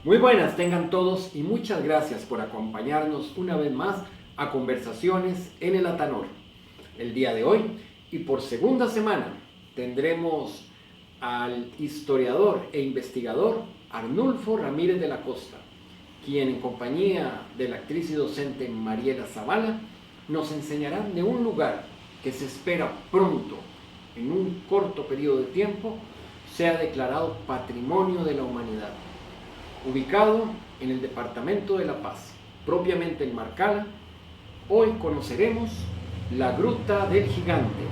Muy buenas tengan todos y muchas gracias por acompañarnos una vez más a Conversaciones en el Atanor. El día de hoy y por segunda semana tendremos al historiador e investigador Arnulfo Ramírez de la Costa, quien en compañía de la actriz y docente Mariela Zavala nos enseñará de un lugar que se espera pronto, en un corto periodo de tiempo, sea declarado Patrimonio de la Humanidad. Ubicado en el departamento de La Paz, propiamente en Marcala, hoy conoceremos la Gruta del Gigante.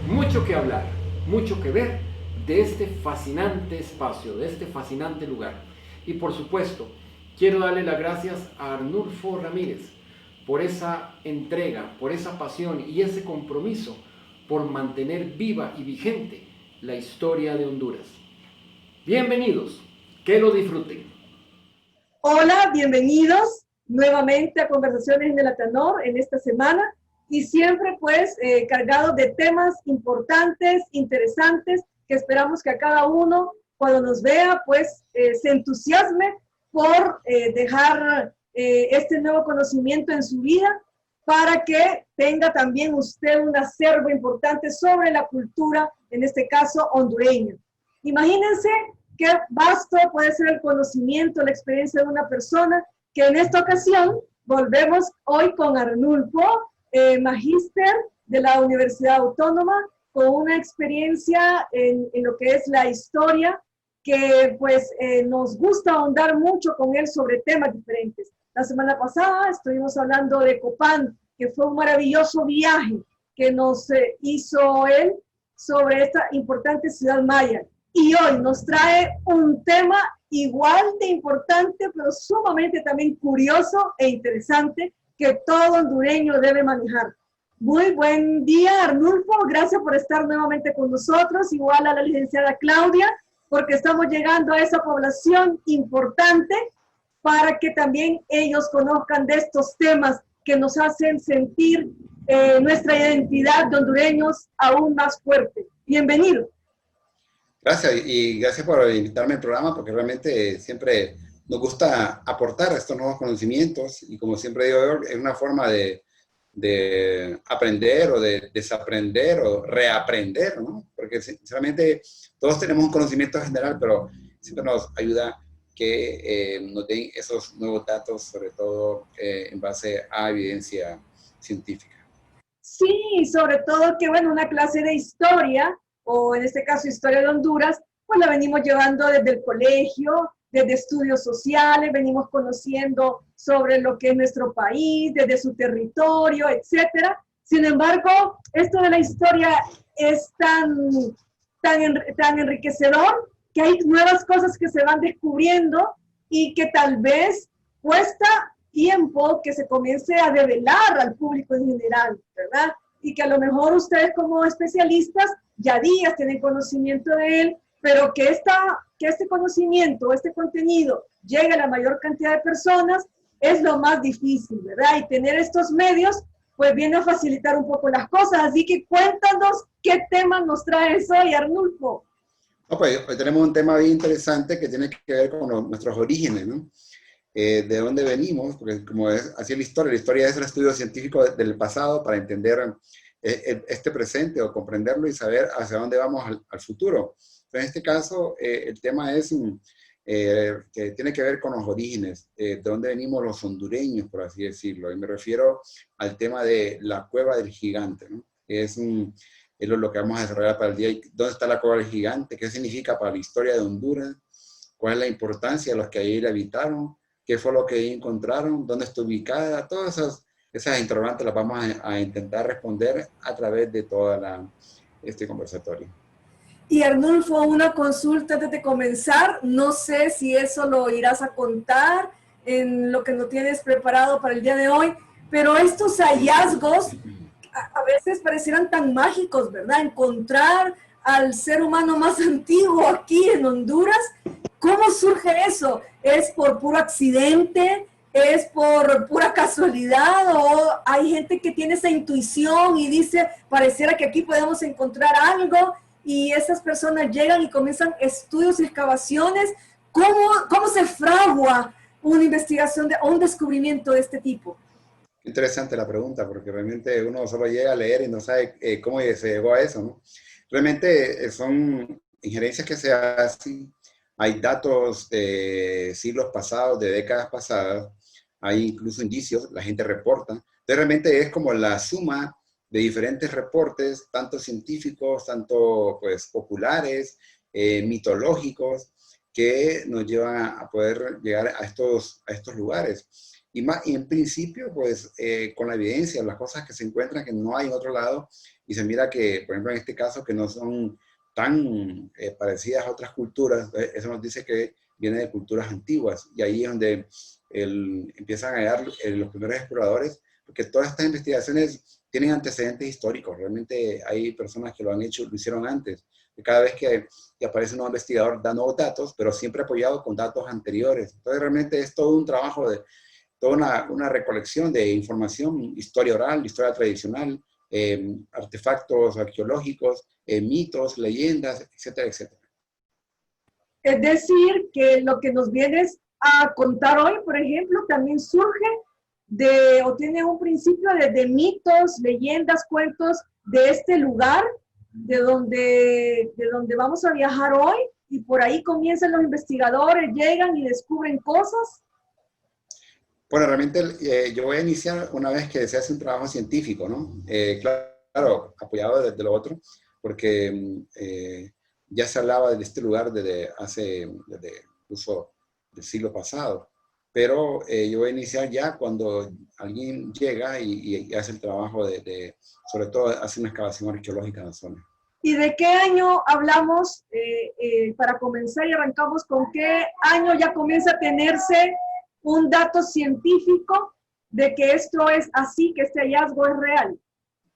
Mucho que hablar, mucho que ver de este fascinante espacio, de este fascinante lugar. Y por supuesto, quiero darle las gracias a Arnulfo Ramírez por esa entrega, por esa pasión y ese compromiso por mantener viva y vigente la historia de Honduras. Bienvenidos, que lo disfruten. Hola, bienvenidos nuevamente a Conversaciones en el Atanor en esta semana y siempre pues cargados de temas importantes, interesantes, que esperamos que a cada uno cuando nos vea pues se entusiasme por dejar este nuevo conocimiento en su vida para que tenga también usted un acervo importante sobre la cultura, en este caso hondureña. Imagínense qué vasto puede ser el conocimiento, la experiencia de una persona, que en esta ocasión volvemos hoy con Arnulfo, magíster de la Universidad Autónoma, con una experiencia en lo que es la historia, que pues nos gusta ahondar mucho con él sobre temas diferentes. La semana pasada estuvimos hablando de Copán, que fue un maravilloso viaje que nos hizo él sobre esta importante ciudad maya. Y hoy nos trae un tema igual de importante, pero sumamente también curioso e interesante que todo hondureño debe manejar. Muy buen día, Arnulfo. Gracias por estar nuevamente con nosotros. Igual a la licenciada Claudia, porque estamos llegando a esa población importante para que también ellos conozcan de estos temas que nos hacen sentir nuestra identidad de hondureños aún más fuerte. Bienvenido. Gracias y gracias por invitarme al programa porque realmente siempre nos gusta aportar estos nuevos conocimientos y como siempre digo, es una forma de aprender o de desaprender o reaprender, ¿no? Porque sinceramente todos tenemos un conocimiento general, pero siempre nos ayuda que nos den esos nuevos datos, sobre todo en base a evidencia científica. Sí, sobre todo que, bueno, una clase de historia, o en este caso historia de Honduras, pues la venimos llevando desde el colegio, desde estudios sociales, venimos conociendo sobre lo que es nuestro país, desde su territorio, etcétera. Sin embargo, esto de la historia es tan enriquecedor que hay nuevas cosas que se van descubriendo y que tal vez cuesta tiempo que se comience a develar al público en general, ¿verdad? Y que a lo mejor ustedes como especialistas ya días tienen conocimiento de él, pero que este conocimiento, este contenido llegue a la mayor cantidad de personas es lo más difícil, ¿verdad? Y tener estos medios pues viene a facilitar un poco las cosas, así que cuéntanos qué tema nos traes hoy, Arnulfo. No, pues, hoy tenemos un tema bien interesante que tiene que ver con nuestros orígenes, ¿no? De dónde venimos, porque como es así la historia es el estudio científico del pasado para entender este presente o comprenderlo y saber hacia dónde vamos al futuro. Pero en este caso, el tema es que tiene que ver con los orígenes, de dónde venimos los hondureños, por así decirlo. Y me refiero al tema de la Cueva del Gigante, ¿no? Es lo que vamos a desarrollar para el día. ¿Dónde está la Cueva del Gigante? ¿Qué significa para la historia de Honduras? ¿Cuál es la importancia de los que ahí habitaron? ¿Qué fue lo que ahí encontraron? ¿Dónde está ubicada? Todas esas interrogantes las vamos a intentar responder a través de toda este conversatorio. Y Arnulfo, una consulta antes de comenzar. No sé si eso lo irás a contar en lo que nos tienes preparado para el día de hoy, pero estos hallazgos a veces parecieran tan mágicos, ¿verdad? Encontrar al ser humano más antiguo aquí en Honduras. ¿Cómo surge eso? ¿Es por puro accidente? ¿Es por pura casualidad? ¿O hay gente que tiene esa intuición y dice, pareciera que aquí podemos encontrar algo? Y esas personas llegan y comienzan estudios y excavaciones. ¿Cómo se fragua una investigación o un descubrimiento de este tipo? Interesante la pregunta, porque realmente uno solo llega a leer y no sabe cómo se llegó a eso, ¿no? Realmente son injerencias que se hacen, hay datos de siglos pasados, de décadas pasadas, hay incluso indicios, la gente reporta. Entonces realmente es como la suma de diferentes reportes, tanto científicos, tanto pues populares, mitológicos, que nos llevan a poder llegar a estos lugares. Y en principio, pues, con la evidencia, las cosas que se encuentran que no hay en otro lado, y se mira que, por ejemplo, en este caso, que no son tan parecidas a otras culturas, eso nos dice que viene de culturas antiguas, y ahí es donde empiezan a llegar los primeros exploradores, porque todas estas investigaciones tienen antecedentes históricos, realmente hay personas que lo han hecho, lo hicieron antes, y cada vez que aparece un nuevo investigador da nuevos datos, pero siempre apoyado con datos anteriores. Entonces realmente es todo un trabajo de toda una recolección de información, historia oral, historia tradicional, artefactos arqueológicos, mitos, leyendas, etcétera, etcétera. Es decir, que lo que nos vienes a contar hoy, por ejemplo, también surge o tiene un principio de mitos, leyendas, cuentos de este lugar, de donde vamos a viajar hoy, y por ahí comienzan los investigadores, llegan y descubren cosas. Bueno, realmente yo voy a iniciar una vez que se hace un trabajo científico, ¿no? Claro, apoyado desde lo otro, porque ya se hablaba de este lugar desde incluso del siglo pasado, pero yo voy a iniciar ya cuando alguien llega y hace el trabajo sobre todo hace una excavación arqueológica en la zona. ¿Y de qué año hablamos para comenzar y arrancamos con qué año ya comienza a tenerse un dato científico de que esto es así, que este hallazgo es real?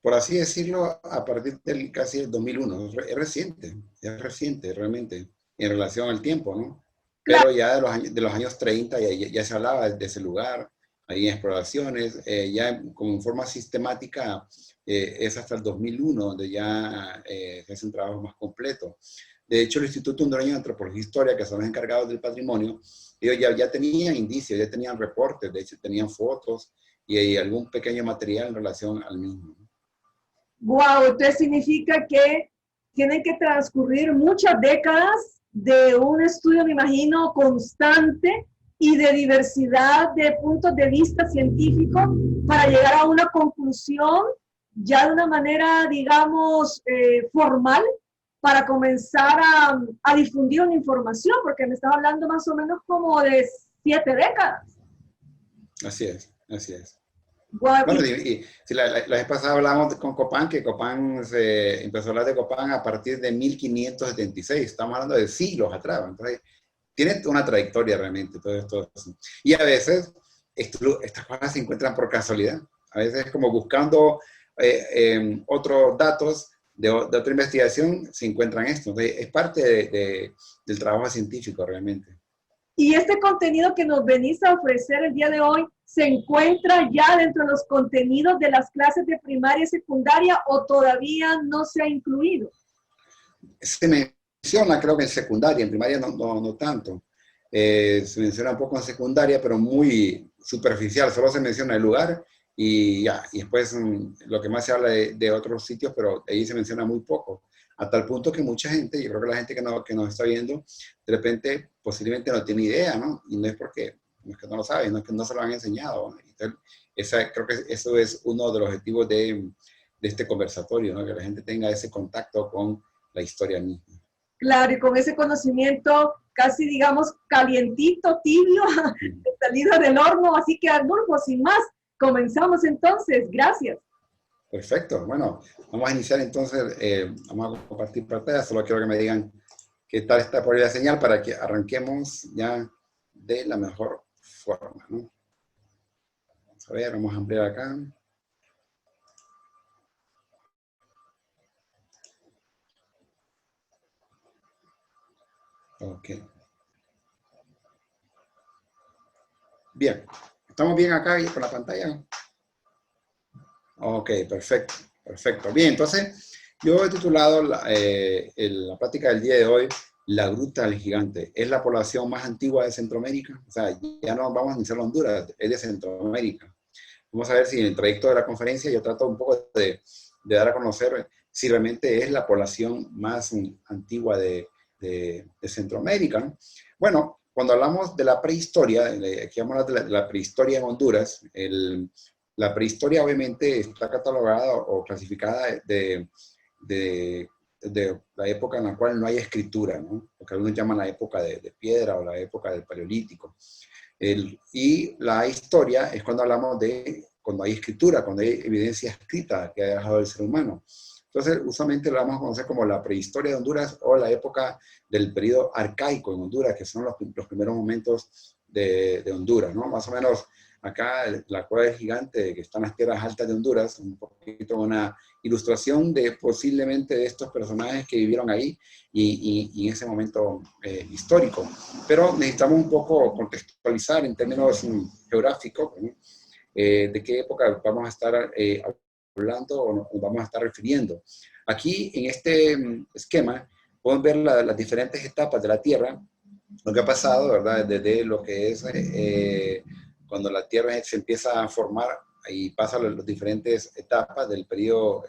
Por así decirlo, a partir del casi el 2001, es reciente realmente, en relación al tiempo, ¿no? Claro. Pero ya de los años 30 ya se hablaba de ese lugar, hay exploraciones, ya como en forma sistemática es hasta el 2001, donde ya se hace un trabajo más completo. De hecho, el Instituto Hondureño de Antropología e Historia, que son los encargados del patrimonio, ellos ya tenían indicios, ya tenían reportes, de hecho tenían fotos y algún pequeño material en relación al mismo. Wow, entonces significa que tienen que transcurrir muchas décadas de un estudio, me imagino, constante y de diversidad de puntos de vista científicos para llegar a una conclusión ya de una manera, digamos, formal, para comenzar a difundir una información, porque me estás hablando más o menos como de 7 décadas. Así es, así es. Wow. Bueno, la vez pasada hablamos con Copán, que Copán se empezó a hablar de Copán a partir de 1576, estamos hablando de siglos atrás, entonces tiene una trayectoria realmente todo esto. Y a veces estas cosas se encuentran por casualidad, a veces como buscando otros datos de otra investigación se encuentran esto, entonces es parte del trabajo científico realmente. Y este contenido que nos venís a ofrecer el día de hoy, ¿se encuentra ya dentro de los contenidos de las clases de primaria y secundaria o todavía no se ha incluido? Se menciona, creo que en secundaria, en primaria no tanto. Se menciona un poco en secundaria, pero muy superficial, solo se menciona el lugar y ya, y después lo que más se habla de otros sitios, pero ahí se menciona muy poco. A tal punto que mucha gente, yo creo que la gente que nos está viendo, de repente posiblemente no tiene idea, ¿no? Y no es porque no es que no lo saben, no es que no se lo han enseñado, ¿no? Entonces, creo que eso es uno de los objetivos de este conversatorio, ¿no? Que la gente tenga ese contacto con la historia misma. Claro, y con ese conocimiento casi, digamos, calientito, tibio, de salida del horno. Así que, Arnulfo, sin más, comenzamos entonces. Gracias. Perfecto. Bueno, vamos a iniciar entonces. Vamos a compartir pantalla. Solo quiero que me digan qué tal está por ahí la señal para que arranquemos ya de la mejor forma, ¿no? Vamos a ver, vamos a ampliar acá. Ok. Bien. ¿Estamos bien acá y con la pantalla? Ok, perfecto. Perfecto. Bien, entonces yo he titulado la plática del día de hoy la Gruta del Gigante. Es la población más antigua de Centroamérica. O sea, ya no vamos a iniciar Honduras, es de Centroamérica. Vamos a ver si en el trayecto de la conferencia yo trato un poco de dar a conocer si realmente es la población más antigua de Centroamérica, ¿no? Bueno, cuando hablamos de la prehistoria, aquí vamos a hablar de la prehistoria en Honduras, la prehistoria obviamente está catalogada o clasificada de la época en la cual no hay escritura, ¿no? Lo que algunos llaman la época de piedra o la época del Paleolítico. Y la historia es cuando hablamos de cuando hay escritura, cuando hay evidencia escrita que ha dejado el ser humano. Entonces, usualmente lo vamos a conocer como la prehistoria de Honduras o la época del periodo arcaico en Honduras, que son los primeros momentos de Honduras, ¿no? Más o menos acá la cueva del gigante, que está en las tierras altas de Honduras, un poquito una ilustración de posiblemente de estos personajes que vivieron ahí y en ese momento histórico. Pero necesitamos un poco contextualizar en términos geográficos, ¿no? De qué época vamos a estar hablando o nos vamos a estar refiriendo. Aquí en este esquema podemos ver las diferentes etapas de la Tierra, lo que ha pasado, ¿verdad? Desde lo que es cuando la Tierra se empieza a formar y pasa las diferentes etapas del periodo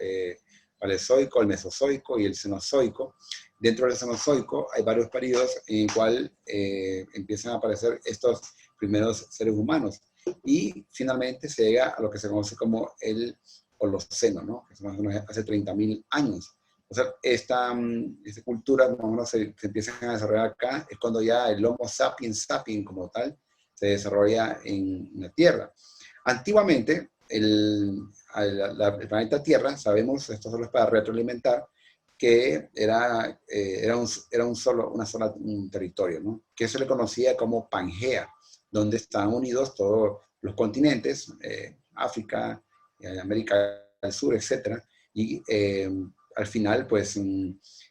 Paleozoico, el Mesozoico y el Cenozoico. Dentro del Cenozoico hay varios periodos en el cual empiezan a aparecer estos primeros seres humanos. Y finalmente se llega a lo que se conoce como el Holoceno, ¿no? Que son hace 30.000 años. O sea, esta cultura, más o menos, se empieza a desarrollar acá, es cuando ya el Homo sapiens sapiens como tal se desarrolla en la Tierra. Antiguamente, el planeta Tierra, sabemos, esto solo es para retroalimentar, que era un territorio, ¿no? Que se le conocía como Pangea, donde estaban unidos todos los continentes, África, América del Sur, etc. Y al final, pues,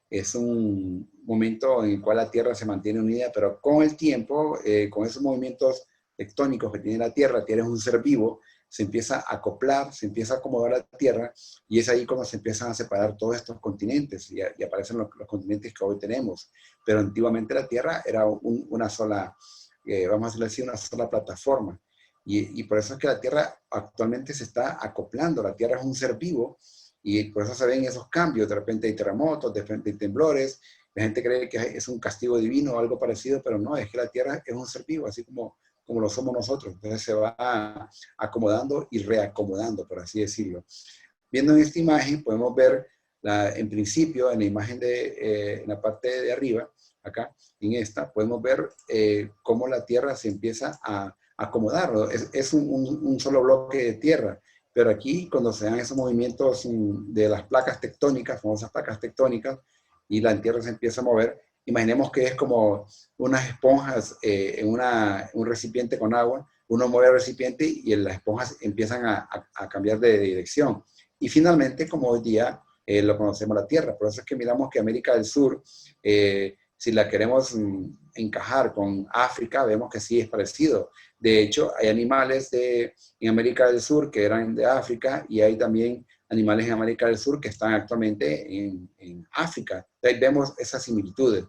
es un momento en el cual la Tierra se mantiene unida, pero con el tiempo, con esos movimientos tectónicos que tiene la Tierra es un ser vivo, se empieza a acoplar, se empieza a acomodar la Tierra, y es ahí cuando se empiezan a separar todos estos continentes, y aparecen los continentes que hoy tenemos. Pero antiguamente la Tierra era una sola, vamos a decirlo así, una sola plataforma. Y por eso es que la Tierra actualmente se está acoplando. La Tierra es un ser vivo y por eso se ven esos cambios. De repente hay terremotos, de repente hay temblores. La gente cree que es un castigo divino o algo parecido, pero no, es que la Tierra es un ser vivo, así como lo somos nosotros. Entonces se va acomodando y reacomodando, por así decirlo. Viendo en esta imagen podemos ver, en principio, en la imagen en la parte de arriba, acá, en esta, podemos ver cómo la Tierra se empieza a acomodar. Es un solo bloque de tierra, pero aquí cuando se dan esos movimientos de las placas tectónicas, famosas placas tectónicas, y la Tierra se empieza a mover, imaginemos que es como unas esponjas en un recipiente con agua, uno mueve el recipiente y las esponjas empiezan a cambiar de dirección. Y finalmente, como hoy día lo conocemos la Tierra, por eso es que miramos que América del Sur, si la queremos encajar con África, vemos que sí es parecido. De hecho, hay animales en América del Sur que eran de África y hay también animales en América del Sur que están actualmente en África. Ahí vemos esas similitudes.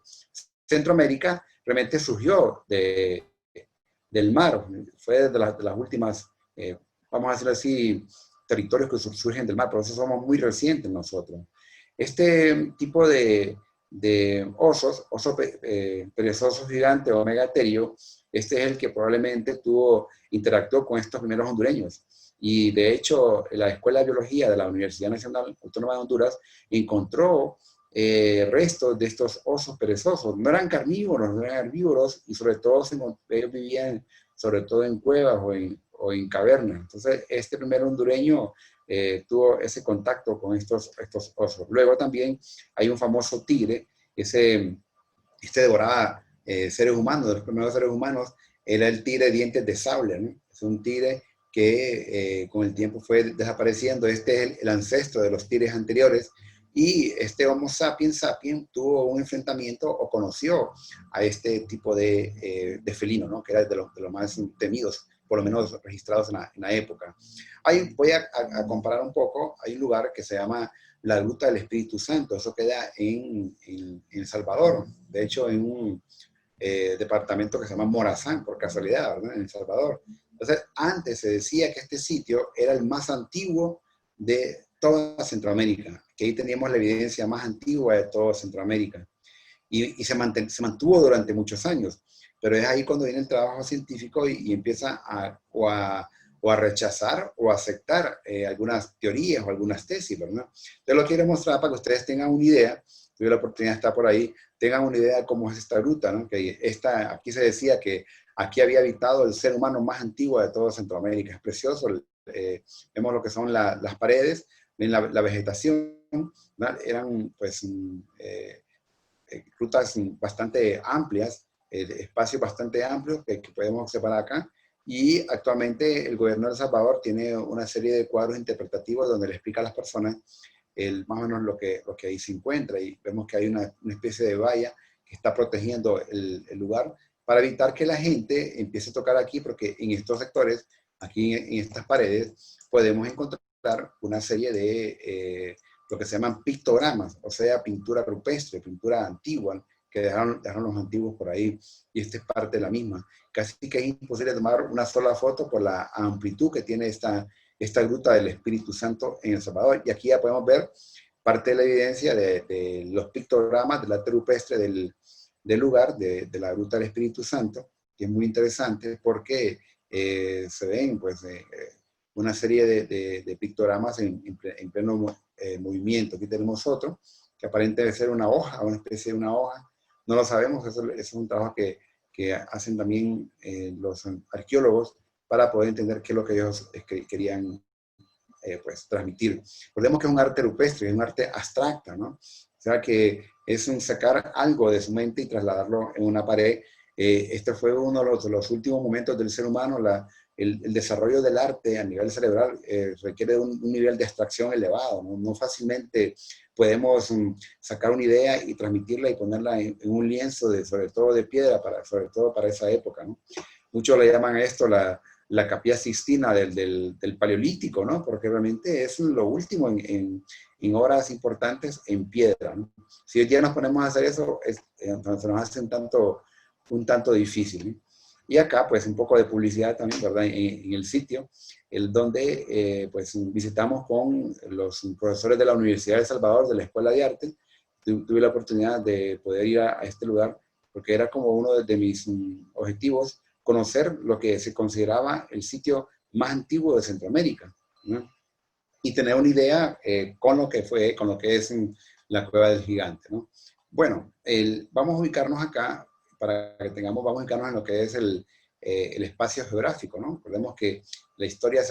Centroamérica realmente surgió del mar, fue de las últimas, vamos a decirlo así, territorios que surgen del mar, por eso somos muy recientes nosotros. Este tipo de osos perezosos gigantes o megaterio, este es el que probablemente interactuó con estos primeros hondureños. Y de hecho, la Escuela de Biología de la Universidad Nacional Autónoma de Honduras encontró restos de estos osos perezosos. No eran carnívoros, no eran herbívoros, y sobre todo ellos vivían sobre todo en cuevas o en cavernas. Entonces, este primer hondureño tuvo ese contacto con estos osos. Luego también hay un famoso tigre, este devoraba seres humanos, de los primeros seres humanos, era el tigre de dientes de sable, ¿no? Es un tigre que con el tiempo fue desapareciendo. Este es el ancestro de los tigres anteriores, y este Homo sapiens sapiens tuvo un enfrentamiento o conoció a este tipo de felino, ¿no? Que era de los más temidos, por lo menos registrados en la época. Voy a comparar un poco. Hay un lugar que se llama la Gruta del Espíritu Santo. Eso queda en El Salvador, de hecho en un departamento que se llama Morazán, por casualidad, ¿verdad? En El Salvador. Entonces, antes se decía que este sitio era el más antiguo de toda Centroamérica, que ahí teníamos la evidencia más antigua de toda Centroamérica. Y se mantuvo durante muchos años. Pero es ahí cuando viene el trabajo científico y empieza o a rechazar o a aceptar algunas teorías o algunas tesis, ¿verdad? Yo lo quiero mostrar para que ustedes tengan una idea, tuve la oportunidad de estar por ahí, tengan una idea de cómo es esta gruta, ¿no? Que aquí se decía que aquí había habitado el ser humano más antiguo de toda Centroamérica. Es precioso, vemos lo que son las paredes, ven la vegetación, ¿verdad? Eran pues rutas bastante amplias, espacios bastante amplios que podemos separar acá. Y actualmente el gobierno de El Salvador tiene una serie de cuadros interpretativos donde le explica a las personas más o menos lo que ahí se encuentra. Y vemos que hay una especie de valla que está protegiendo el lugar para evitar que la gente empiece a tocar aquí, porque en estos sectores, aquí en estas paredes, podemos encontrar una serie de lo que se llaman pictogramas, o sea, pintura rupestre, pintura antigua, que dejaron los antiguos por ahí, y esta es parte de la misma. Casi que es imposible tomar una sola foto por la amplitud que tiene esta gruta del Espíritu Santo en El Salvador, y aquí ya podemos ver parte de la evidencia de los pictogramas del arte rupestre del lugar, de la gruta del Espíritu Santo, que es muy interesante porque se ven pues una serie de pictogramas en pleno movimiento. Aquí tenemos otro, que aparenta ser una hoja, una especie de una hoja. No lo sabemos, eso es un trabajo que hacen también los arqueólogos para poder entender qué es lo que ellos querían pues, transmitir. Recordemos que es un arte rupestre, es un arte abstracta, ¿no? O sea que es un sacar algo de su mente y trasladarlo en una pared. Este fue uno de los últimos momentos del ser humano. El desarrollo del arte a nivel cerebral requiere un nivel de abstracción elevado, ¿no? No fácilmente podemos sacar una idea y transmitirla y ponerla en un lienzo, sobre todo de piedra, sobre todo para esa época, ¿no? Muchos le llaman a esto la Capilla Sixtina del Paleolítico, ¿no? Porque realmente es lo último en obras importantes en piedra, ¿no? Si hoy día nos ponemos a hacer eso, se nos hace un tanto difícil, ¿no? Y acá, pues, un poco de publicidad también, ¿verdad? En el sitio, donde, pues, visitamos con los profesores de la Universidad de El Salvador, de la Escuela de Arte. Tuve la oportunidad de poder ir a este lugar, porque era como uno de mis objetivos, conocer lo que se consideraba el sitio más antiguo de Centroamérica, ¿no? Y tener una idea con lo que es la Cueva del Gigante, ¿no? Bueno, vamos a ubicarnos acá, vamos a ubicarnos en lo que es el espacio geográfico, ¿no? Recordemos que la historia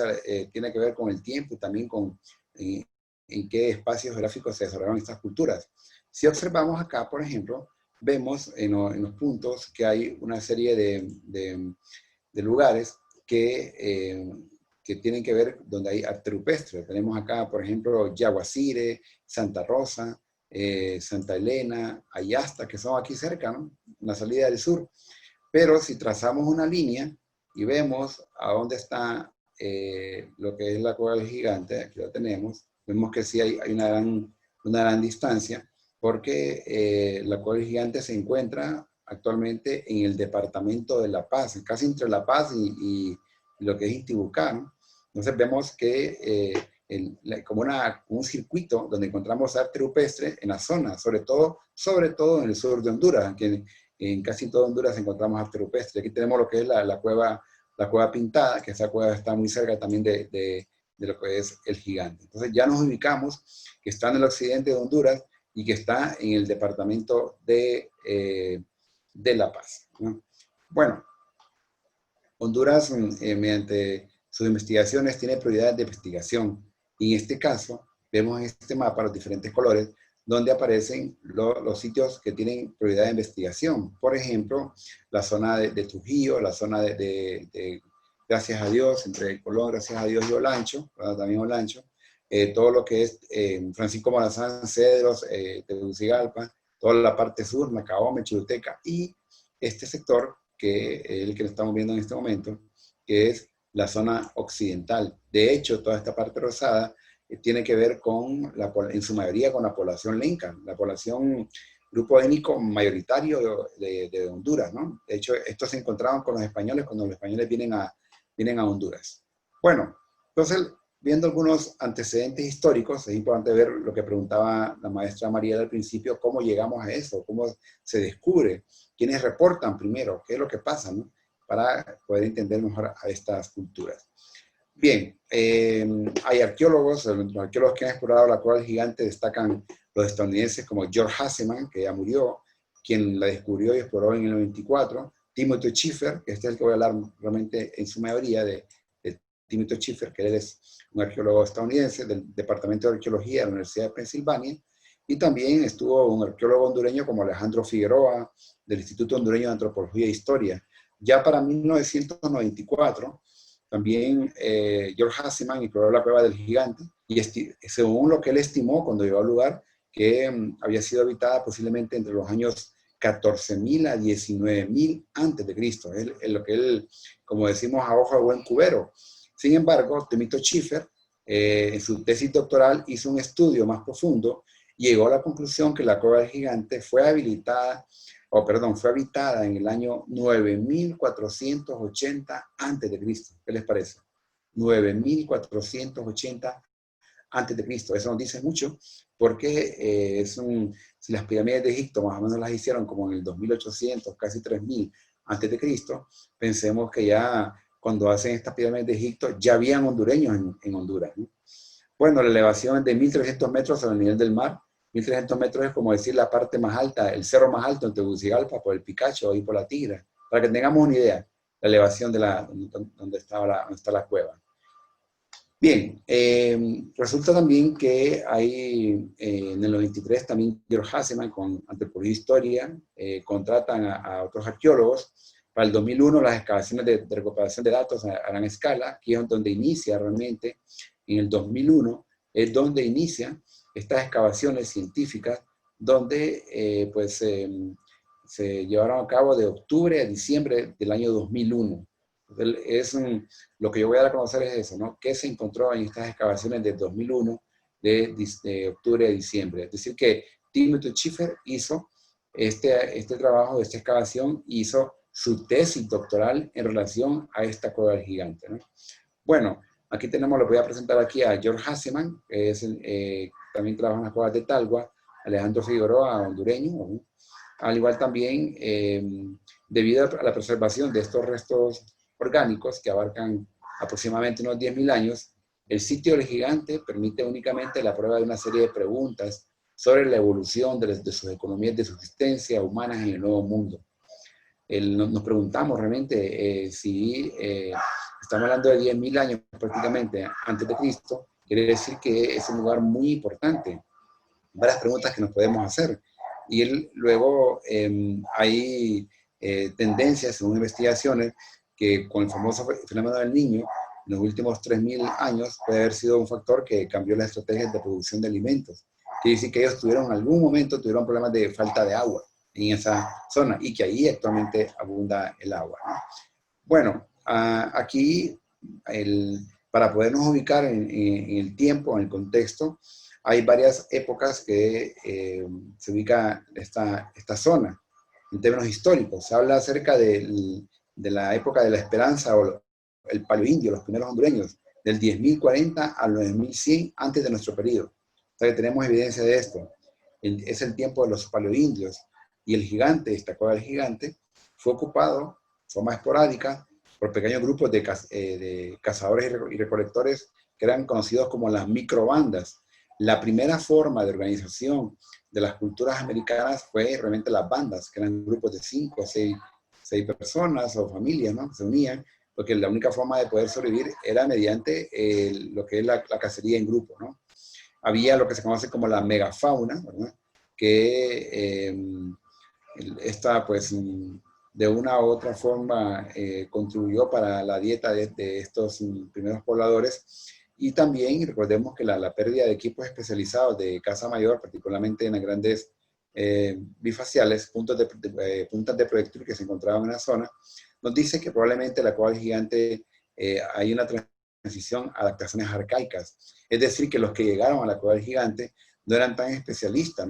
tiene que ver con el tiempo y también con en qué espacios geográficos se desarrollaron estas culturas. Si observamos acá, por ejemplo, vemos en los puntos que hay una serie de lugares que tienen que ver donde hay arte rupestre. Tenemos acá, por ejemplo, Yaguacire, Santa Rosa, Santa Elena, Ayasta, que son aquí cerca, ¿no? En la salida del sur. Pero si trazamos una línea y vemos a dónde está lo que es la Cueva del Gigante, aquí lo tenemos, vemos que sí hay una gran distancia, porque la Cueva del Gigante se encuentra actualmente en el departamento de La Paz, casi entre La Paz y lo que es Intibucá, ¿no? Entonces vemos que como un circuito donde encontramos arte rupestre en la zona, sobre todo en el sur de Honduras, que en casi todo Honduras encontramos arte rupestre. Aquí tenemos lo que es la cueva Pintada, que esa cueva está muy cerca también de lo que es el Gigante. Entonces ya nos ubicamos que está en el occidente de Honduras y que está en el departamento de La Paz, ¿no? Bueno, Honduras, mediante sus investigaciones, tiene prioridades de investigación. Y en este caso, vemos en este mapa los diferentes colores donde aparecen los sitios que tienen prioridad de investigación. Por ejemplo, la zona de Trujillo, la zona de Gracias a Dios, entre Colón, Gracias a Dios y Olancho, también Olancho, todo lo que es Francisco Morazán, Cedros, Tegucigalpa, toda la parte sur, Nacaome, Choluteca, y este sector, que es el que estamos viendo en este momento, que es la zona occidental. De hecho, toda esta parte rosada tiene que ver con, en su mayoría, con la población lenca, la población, grupo étnico mayoritario de Honduras, ¿no? De hecho, estos se encontraban con los españoles cuando los españoles vienen a Honduras. Bueno, entonces, viendo algunos antecedentes históricos, es importante ver lo que preguntaba la maestra María al principio, cómo llegamos a eso, cómo se descubre, quiénes reportan primero, qué es lo que pasa, ¿no? Para poder entender mejor a estas culturas. Bien, hay arqueólogos, los arqueólogos que han explorado la cueva del gigante destacan los estadounidenses como George Hasseman, que ya murió, quien la descubrió y exploró en el 94, Timothy Schiffer, que este es el que voy a hablar realmente en su mayoría de Timothy Schiffer, que él es un arqueólogo estadounidense del Departamento de Arqueología de la Universidad de Pensilvania, y también estuvo un arqueólogo hondureño como Alejandro Figueroa, del Instituto Hondureño de Antropología e Historia. Ya para 1994, también George Hasseman exploró la cueva del gigante, y según lo que él estimó cuando llegó al lugar, que había sido habitada posiblemente entre los años 14.000 a 19.000 antes de Cristo, lo que él, como decimos, a ojo de buen cubero. Sin embargo, Timothy Schiffer, en su tesis doctoral, hizo un estudio más profundo y llegó a la conclusión que la cueva del gigante fue habitada en el año 9480 antes de Cristo. ¿Qué les parece? 9480 antes de Cristo. Eso nos dice mucho porque si las pirámides de Egipto más o menos las hicieron como en el 2800, casi 3000 antes de Cristo, pensemos que ya cuando hacen estas pirámides de Egipto ya habían hondureños en Honduras, ¿no? Bueno, la elevación es de 1300 metros sobre el nivel del mar. 1300 metros es como decir la parte más alta, el cerro más alto en Tegucigalpa, por el Picacho y por la Tigra, para que tengamos una idea, la elevación de donde está la cueva. Bien, resulta también que hay en el 93 también George Hasseman con Antropología e Historia contratan a otros arqueólogos. Para el 2001 las excavaciones de recuperación de datos a gran escala, aquí es donde inicia realmente, en el 2001 es donde inician estas excavaciones científicas, donde se llevaron a cabo de octubre a diciembre del año 2001. Lo que yo voy a dar a conocer es eso, ¿no? ¿Qué se encontró en estas excavaciones de 2001, de octubre a diciembre? Es decir, que Timothy Schiffer hizo este trabajo, esta excavación, hizo su tesis doctoral en relación a esta cueva del gigante, ¿no? Bueno, aquí tenemos, lo voy a presentar aquí a George Hasseman, que es, también trabaja en las cuevas de Talgua, Alejandro Figueroa, hondureño, ¿no? Al igual también, debido a la preservación de estos restos orgánicos que abarcan aproximadamente unos 10.000 años, el sitio del gigante permite únicamente la prueba de una serie de preguntas sobre la evolución de sus economías de subsistencia humanas en el Nuevo Mundo. Nos preguntamos realmente si estamos hablando de 10.000 años prácticamente antes de Cristo, quiere decir que es un lugar muy importante. Varias preguntas que nos podemos hacer. Y luego hay tendencias, según investigaciones, que con el famoso fenómeno del Niño, en los últimos 3.000 años, puede haber sido un factor que cambió las estrategias de producción de alimentos. Quiere decir que ellos en algún momento tuvieron problemas de falta de agua en esa zona y que ahí actualmente abunda el agua, ¿no? Bueno, aquí, para podernos ubicar en el tiempo, en el contexto, hay varias épocas que se ubica esta zona en términos históricos. Se habla acerca de la época de la esperanza o el paleoindio, los primeros hondureños, del 10.040 al 9.100 antes de nuestro periodo. O sea que tenemos evidencia de esto. Es el tiempo de los paleoindios. Y el gigante, esta cueva del gigante, fue ocupado de forma esporádica por pequeños grupos de cazadores y recolectores que eran conocidos como las microbandas. La primera forma de organización de las culturas americanas fue realmente las bandas, que eran grupos de 5 o 6 personas o familias, ¿no? Que se unían, porque la única forma de poder sobrevivir era mediante lo que es la cacería en grupo, ¿no? Había lo que se conoce como la megafauna, ¿verdad? Que esta, pues, de una u otra forma contribuyó para la dieta de estos primeros pobladores. Y también recordemos que la pérdida de equipos especializados de caza mayor, particularmente en las grandes bifaciales, puntas de proyectil que se encontraban en la zona, nos dice que probablemente la cueva del gigante hay una transición a adaptaciones arcaicas. Es decir, que los que llegaron a la Cueva del Gigante no eran tan especialistas,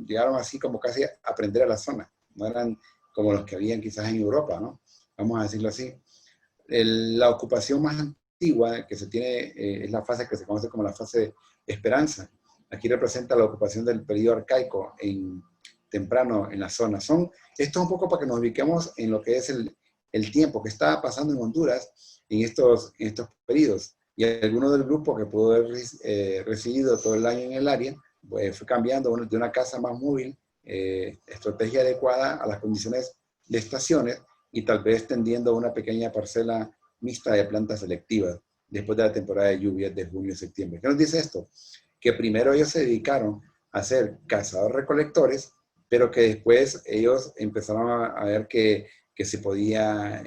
llegaron así como casi a aprender a la zona, no eran como los que habían quizás en Europa, ¿no? Vamos a decirlo así. La ocupación más antigua que se tiene es la fase que se conoce como la fase de esperanza. Aquí representa la ocupación del periodo arcaico temprano en la zona. Esto es un poco para que nos ubiquemos en lo que es el tiempo que estaba pasando en Honduras en estos periodos. Y alguno del grupo que pudo haber residido todo el año en el área, pues fue cambiando de una casa más móvil, estrategia adecuada a las condiciones de estaciones, y tal vez tendiendo a una pequeña parcela mixta de plantas selectivas después de la temporada de lluvias de junio y septiembre. ¿Qué nos dice esto? Que primero ellos se dedicaron a ser cazadores-recolectores, pero que después ellos empezaron a ver que se podía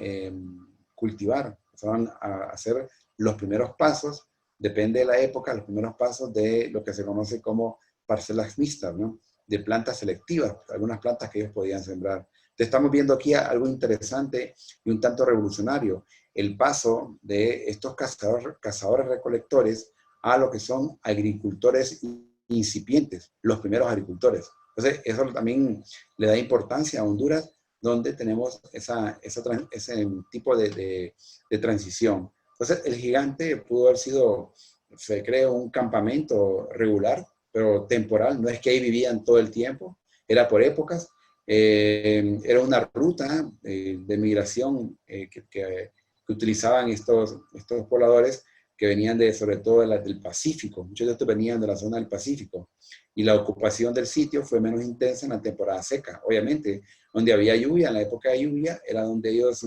cultivar, empezaron a hacer los primeros pasos, depende de la época, los primeros pasos de lo que se conoce como parcelas mixtas, ¿no? De plantas selectivas, algunas plantas que ellos podían sembrar. Entonces estamos viendo aquí algo interesante y un tanto revolucionario, el paso de estos cazadores-recolectores a lo que son agricultores incipientes, los primeros agricultores. Entonces eso también le da importancia a Honduras, donde tenemos ese tipo de transición. Entonces el Gigante pudo haber sido, se creó un campamento regular, pero temporal, no es que ahí vivían todo el tiempo, era por épocas. Era una ruta de migración que utilizaban estos pobladores que venían sobre todo del Pacífico. Muchos de estos venían de la zona del Pacífico. Y la ocupación del sitio fue menos intensa en la temporada seca. Obviamente, donde había lluvia, en la época de lluvia, era donde ellos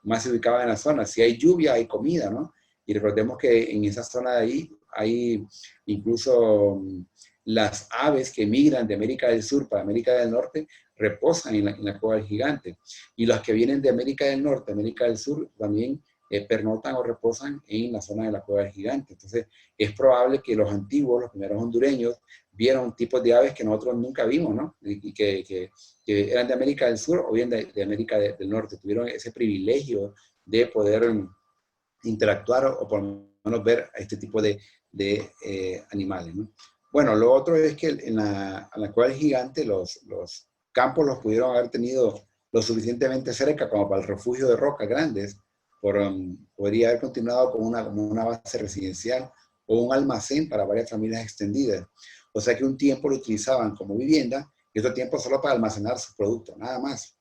más se ubicaban en la zona. Si hay lluvia, hay comida, ¿no? Y recordemos que en esa zona de ahí hay incluso las aves que migran de América del Sur para América del Norte, reposan en la Cueva del Gigante. Y los que vienen de América del Norte, América del Sur, también pernotan o reposan en la zona de la Cueva del Gigante. Entonces, es probable que los antiguos, los primeros hondureños, vieron tipos de aves que nosotros nunca vimos, ¿no? Y que eran de América del Sur o bien de América del Norte. Tuvieron ese privilegio de poder interactuar o por lo menos ver a este tipo de animales, ¿no? Bueno, lo otro es que en la Cueva del Gigante los campos los pudieron haber tenido lo suficientemente cerca como para el refugio de rocas grandes. Podría haber continuado como una base residencial o un almacén para varias familias extendidas. O sea que un tiempo lo utilizaban como vivienda y otro tiempo solo para almacenar sus productos, nada más.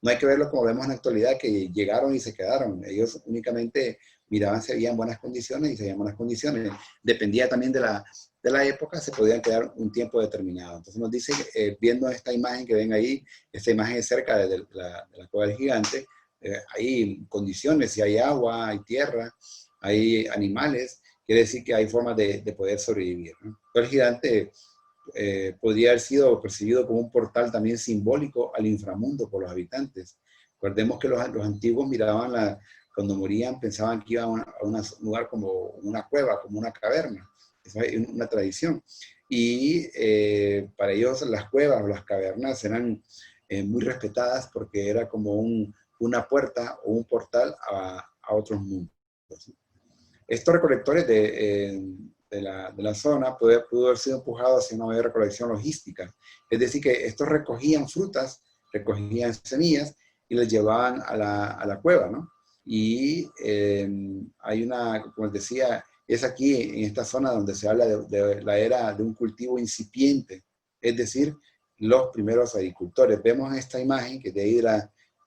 No hay que verlo como vemos en la actualidad, que llegaron y se quedaron. Ellos únicamente miraban si habían buenas condiciones y si habían buenas condiciones. Dependía también de la época, se podían quedar un tiempo determinado. Entonces nos dice, viendo esta imagen que ven ahí, esta imagen es cerca de la Cueva del Gigante, hay condiciones, si hay agua, hay tierra, hay animales, quiere decir que hay formas de poder sobrevivir, ¿no? El Gigante podría haber sido percibido como un portal también simbólico al inframundo por los habitantes. Recordemos que los antiguos miraban cuando morían, pensaban que iban a un lugar como una cueva, como una caverna. Esa es una tradición. Y para ellos las cuevas o las cavernas eran muy respetadas porque era como una puerta o un portal a otros mundos. Estos recolectores de la zona pudo haber sido empujados hacia una mayor recolección logística. Es decir, que estos recogían frutas, recogían semillas y las llevaban a la cueva, ¿no? Y hay como les decía, es aquí en esta zona donde se habla de la era de un cultivo incipiente, es decir, los primeros agricultores. Vemos en esta imagen que de ahí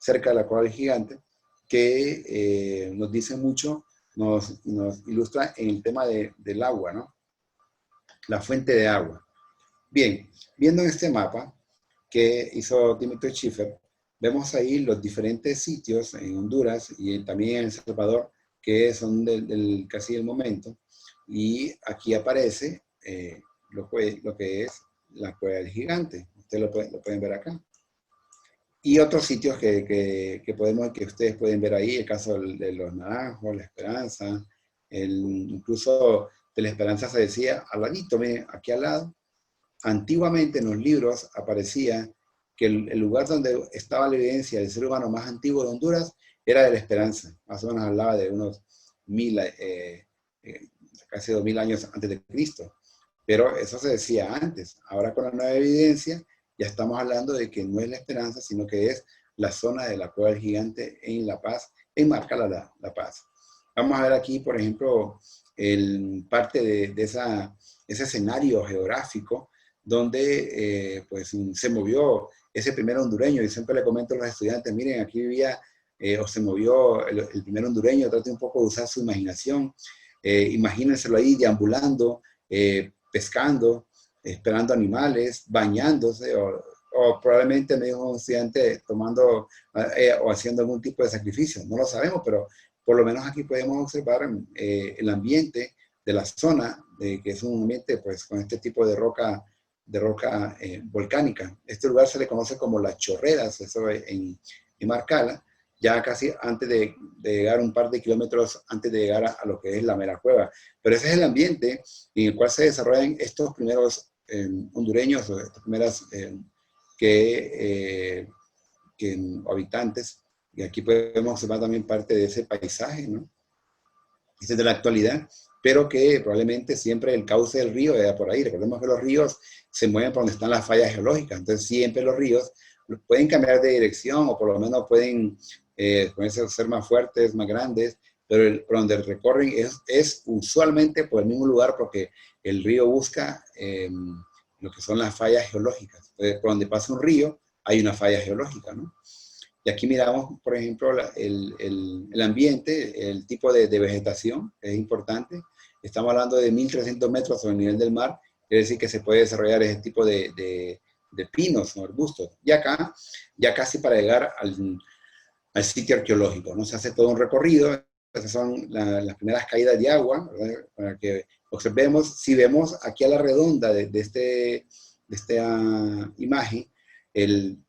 cerca de la Cueva del Gigante, que nos dice mucho, nos ilustra en el tema del agua, ¿no? La fuente de agua. Bien, viendo en este mapa que hizo Dimitri Schiffer, vemos ahí los diferentes sitios en Honduras y también en El Salvador que son casi del momento, y aquí aparece lo que es la Cueva del Gigante. Ustedes lo pueden ver acá. Y otros sitios que ustedes pueden ver ahí, el caso de los Naranjos, La Esperanza, incluso de La Esperanza se decía, al ladito, miren, aquí al lado, antiguamente en los libros aparecía que el lugar donde estaba la evidencia del ser humano más antiguo de Honduras era de La Esperanza, más o menos hablaba de unos casi 2000 años antes de Cristo. Pero eso se decía antes. Ahora con la nueva evidencia ya estamos hablando de que no es la Esperanza, sino que es la zona de la Cueva del Gigante en La Paz, en Marca La Paz. Vamos a ver aquí, por ejemplo, parte de ese escenario geográfico donde pues, se movió ese primer hondureño. Y siempre le comento a los estudiantes, miren, aquí vivía o se movió el primer hondureño. Trate un poco de usar su imaginación. Imagínenselo ahí deambulando, pescando, esperando animales, bañándose, o probablemente me dijo un estudiante tomando o haciendo algún tipo de sacrificio. No lo sabemos, pero por lo menos aquí podemos observar el ambiente de la zona, que es un ambiente pues, con este tipo de roca volcánica. Este lugar se le conoce como Las Chorreras, eso en Marcala, ya casi antes de llegar un par de kilómetros antes de llegar a lo que es la mera cueva. Pero ese es el ambiente en el cual se desarrollan estos primeros hondureños, o estas primeras habitantes. Y aquí podemos observar también parte de ese paisaje, ¿no? Este es de la actualidad, pero que probablemente siempre el cauce del río era por ahí. Recordemos que los ríos se mueven por donde están las fallas geológicas, entonces siempre los ríos pueden cambiar de dirección o por lo menos pueden ser más fuertes, más grandes, pero por donde recorren es usualmente por el mismo lugar porque el río busca lo que son las fallas geológicas. Entonces, por donde pasa un río hay una falla geológica, ¿no? Y aquí miramos, por ejemplo, el ambiente, el tipo de vegetación, que es importante. Estamos hablando de 1300 metros sobre el nivel del mar, quiere decir que se puede desarrollar ese tipo de pinos o arbustos. Y acá, ya casi para llegar al sitio arqueológico, ¿no? Se hace todo un recorrido. Esas son las primeras caídas de agua, ¿verdad? Para que observemos. Si vemos aquí a la redonda de esta imagen,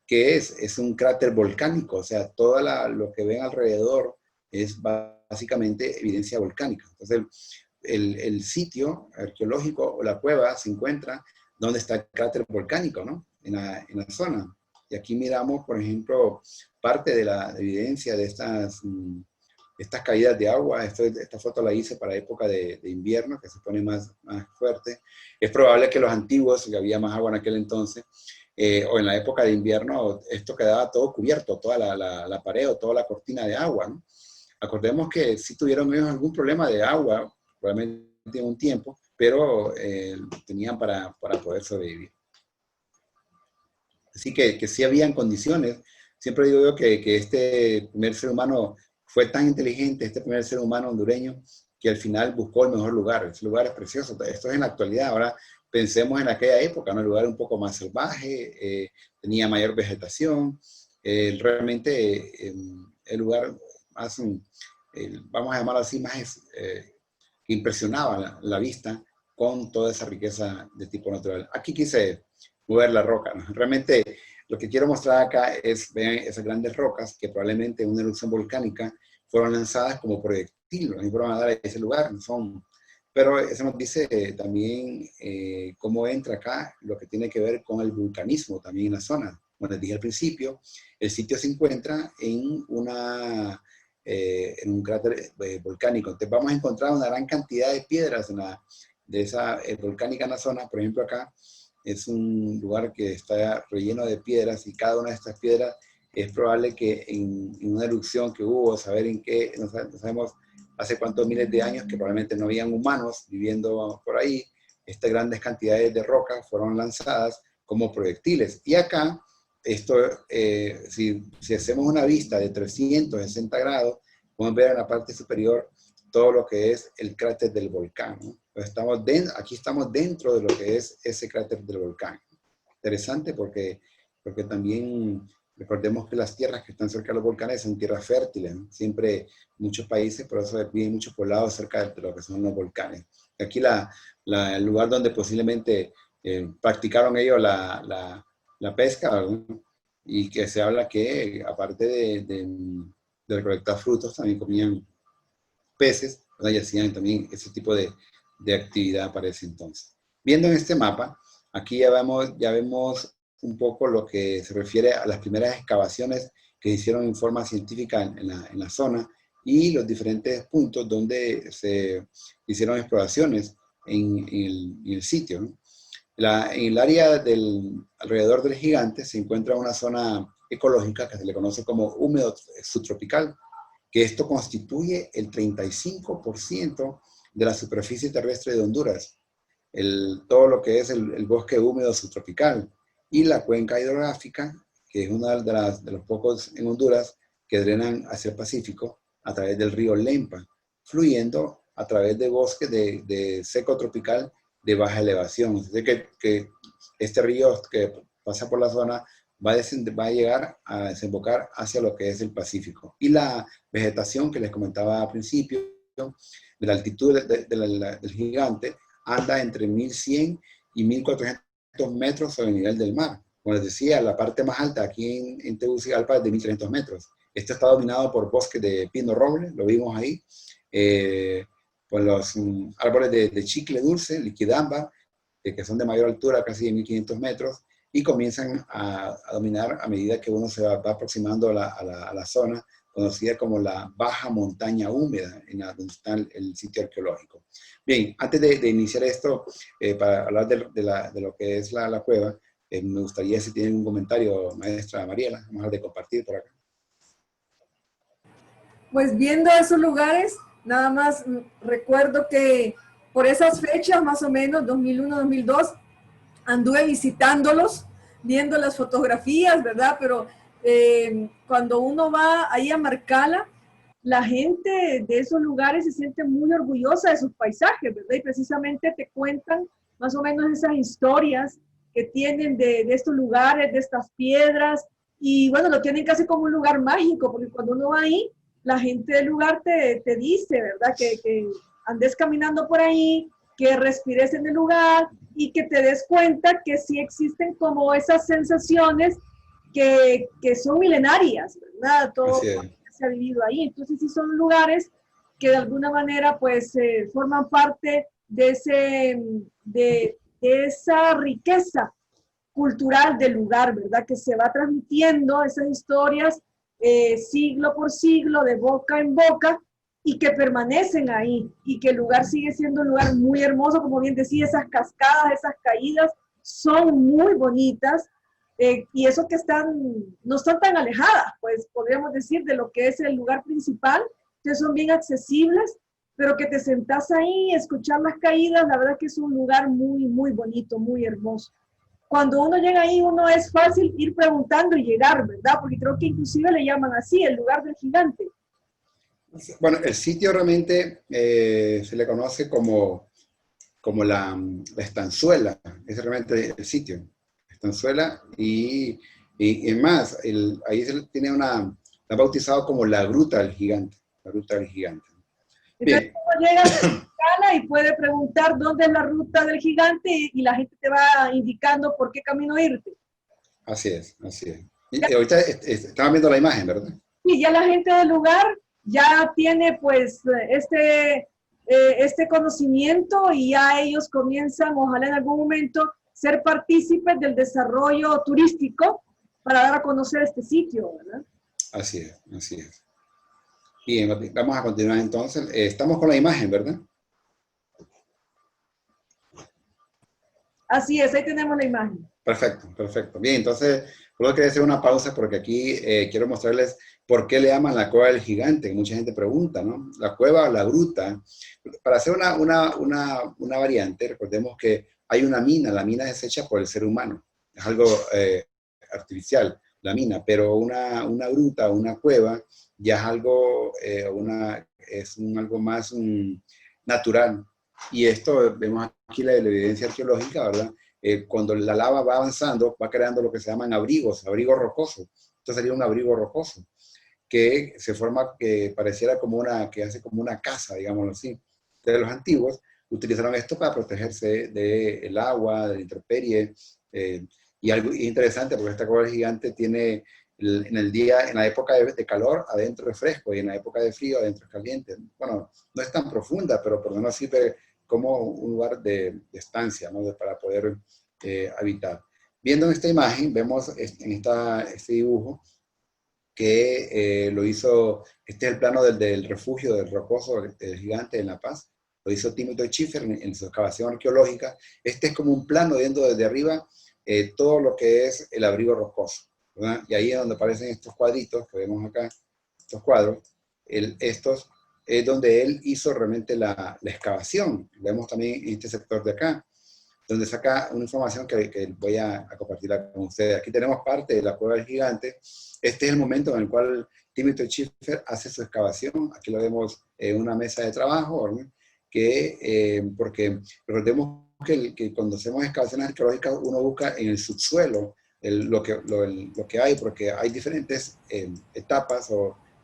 que es un cráter volcánico, o sea, todo lo que ven alrededor es básicamente evidencia volcánica. Entonces, el sitio arqueológico o la cueva se encuentra donde está el cráter volcánico, ¿no? En la zona. Y aquí miramos, por ejemplo, parte de la evidencia de estas caídas de agua. Esta foto la hice para época de invierno, que se pone más fuerte. Es probable que los antiguos, que había más agua en aquel entonces, o en la época de invierno, esto quedaba todo cubierto, toda la pared o toda la cortina de agua, ¿no? Acordemos que sí tuvieron ellos algún problema de agua, probablemente en un tiempo, pero tenían para poder sobrevivir. Así que sí habían condiciones. Siempre digo yo que este primer ser humano fue tan inteligente, este primer ser humano hondureño, que al final buscó el mejor lugar. Ese lugar es precioso. Esto es en la actualidad. Ahora pensemos en aquella época, ¿no? El lugar un poco más salvaje, tenía mayor vegetación. Realmente el lugar más, vamos a llamarlo así, más que impresionaba la vista con toda esa riqueza de tipo natural. Aquí quise mover la roca, ¿no? Realmente lo que quiero mostrar acá es, vean esas grandes rocas que probablemente en una erupción volcánica fueron lanzadas como proyectiles, no fueron a dar a ese lugar, pero eso nos dice también cómo entra acá lo que tiene que ver con el vulcanismo también en la zona. Como les dije al principio, el sitio se encuentra en un cráter volcánico. Entonces vamos a encontrar una gran cantidad de piedras de esa volcánica en la zona. Por ejemplo, acá es un lugar que está relleno de piedras y cada una de estas piedras es probable que en una erupción que hubo, saber en qué, no sabemos hace cuántos miles de años, que probablemente no habían humanos viviendo por ahí, estas grandes cantidades de rocas fueron lanzadas como proyectiles. Y acá, si hacemos una vista de 360 grados, podemos ver en la parte superior todo lo que es el cráter del volcán, ¿no? Aquí estamos dentro de lo que es ese cráter del volcán. Interesante porque también recordemos que las tierras que están cerca de los volcanes son tierras fértiles, ¿no? Siempre muchos países, por eso viven muchos poblados cerca de lo que son los volcanes. Aquí el lugar donde posiblemente practicaron ellos la pesca, ¿no? Y que se habla que aparte de recolectar frutos, también comían peces, ¿verdad? Y hacían también ese tipo de actividad para ese entonces. Viendo en este mapa, aquí ya vemos un poco lo que se refiere a las primeras excavaciones que hicieron en forma científica en la zona, y los diferentes puntos donde se hicieron exploraciones en el sitio, ¿no? En el área alrededor del gigante se encuentra una zona ecológica que se le conoce como húmedo subtropical, que esto constituye el 35% de la superficie terrestre de Honduras, todo lo que es el bosque húmedo subtropical y la cuenca hidrográfica, que es una de los pocos en Honduras que drenan hacia el Pacífico a través del río Lempa, fluyendo a través de bosques de seco tropical de baja elevación. Es decir, que este río que pasa por la zona va a llegar a desembocar hacia lo que es el Pacífico. Y la vegetación que les comentaba al principio, de la altitud del gigante, anda entre 1100 y 1400 metros sobre el nivel del mar. Como les decía, la parte más alta aquí en Tegucigalpa es de 1300 metros. Esto está dominado por bosques de pino roble, lo vimos ahí, por los árboles de chicle dulce, liquidamba, que son de mayor altura, casi de 1500 metros, y comienzan a dominar a medida que uno se va aproximando a la zona conocida como la baja montaña húmeda, donde está el sitio arqueológico. Bien, antes de iniciar esto, para hablar de lo que es la cueva, me gustaría si tienen un comentario, maestra Mariela, vamos a de compartir por acá. Pues viendo esos lugares, nada más recuerdo que por esas fechas, más o menos, 2001, 2002, anduve visitándolos, viendo las fotografías, ¿verdad? Pero cuando uno va ahí a Marcala, la gente de esos lugares se siente muy orgullosa de sus paisajes, ¿verdad? Y precisamente te cuentan más o menos esas historias que tienen de estos lugares, de estas piedras, y bueno, lo tienen casi como un lugar mágico, porque cuando uno va ahí, la gente del lugar te dice, ¿verdad? Que andes caminando por ahí, que respires en el lugar y que te des cuenta que sí existen como esas sensaciones que son milenarias, ¿verdad? Todo se ha vivido ahí. Entonces sí son lugares que de alguna manera pues forman parte de esa riqueza cultural del lugar, ¿verdad? Que se va transmitiendo esas historias siglo por siglo, de boca en boca, y que permanecen ahí, y que el lugar sigue siendo un lugar muy hermoso, como bien decía, esas cascadas, esas caídas son muy bonitas, y eso que no están tan alejadas, pues podríamos decir, de lo que es el lugar principal, que son bien accesibles, pero que te sentás ahí, escuchar las caídas, la verdad que es un lugar muy, muy bonito, muy hermoso. Cuando uno llega ahí, uno es fácil ir preguntando y llegar, ¿verdad? Porque creo que inclusive le llaman así, el lugar del gigante. Bueno, el sitio realmente se le conoce como la estanzuela, es realmente el sitio, estanzuela, y más, ahí se tiene la ha bautizado como la gruta del gigante, la gruta del gigante. Entonces uno llega a Escala y puede preguntar dónde es la ruta del gigante y la gente te va indicando por qué camino irte. Así es, así es. Y ahorita estamos viendo la imagen, ¿verdad? Sí, ya la gente del lugar ya tiene pues este conocimiento y ya ellos comienzan, ojalá en algún momento, ser partícipes del desarrollo turístico para dar a conocer este sitio, ¿verdad? Así es, así es. Bien, vamos a continuar entonces. Estamos con la imagen, ¿verdad? Así es, ahí tenemos la imagen. Perfecto, perfecto. Bien, entonces, luego quería hacer una pausa porque aquí quiero mostrarles por qué le llaman la cueva del gigante, que mucha gente pregunta, ¿no? La cueva o la gruta. Para hacer una variante, recordemos que hay una mina, la mina es hecha por el ser humano, es algo artificial, la mina, pero una gruta, una cueva, ya es algo, algo más natural. Y esto, vemos aquí la evidencia arqueológica, ¿verdad? Cuando la lava va avanzando, va creando lo que se llaman abrigos rocosos. Esto sería un abrigo rocoso, que se forma, que pareciera que hace como una casa, digámoslo así. Entonces los antiguos utilizaron esto para protegerse del agua, de la intemperie, y algo interesante porque esta cueva gigante tiene en la época de calor, adentro es fresco, y en la época de frío, adentro es caliente. Bueno, no es tan profunda, pero por lo menos sirve como un lugar de estancia, ¿no? Para poder habitar. Viendo esta imagen, vemos en este dibujo que lo hizo, este es el plano del refugio del Rocoso, del Gigante en La Paz, lo hizo Timothy Schiffer en su excavación arqueológica. Este es como un plano viendo desde arriba todo lo que es el abrigo rocoso, ¿verdad? Y ahí es donde aparecen estos cuadritos que vemos acá, estos cuadros, estos es donde él hizo realmente la excavación. Vemos también en este sector de acá, donde saca una información que voy a compartir con ustedes. Aquí tenemos parte de la cueva del Gigante. Este es el momento en el cual Timothy Schiffer hace su excavación. Aquí lo vemos en una mesa de trabajo, ¿no? Porque recordemos que cuando hacemos excavaciones arqueológicas uno busca en el subsuelo lo que hay, porque hay diferentes etapas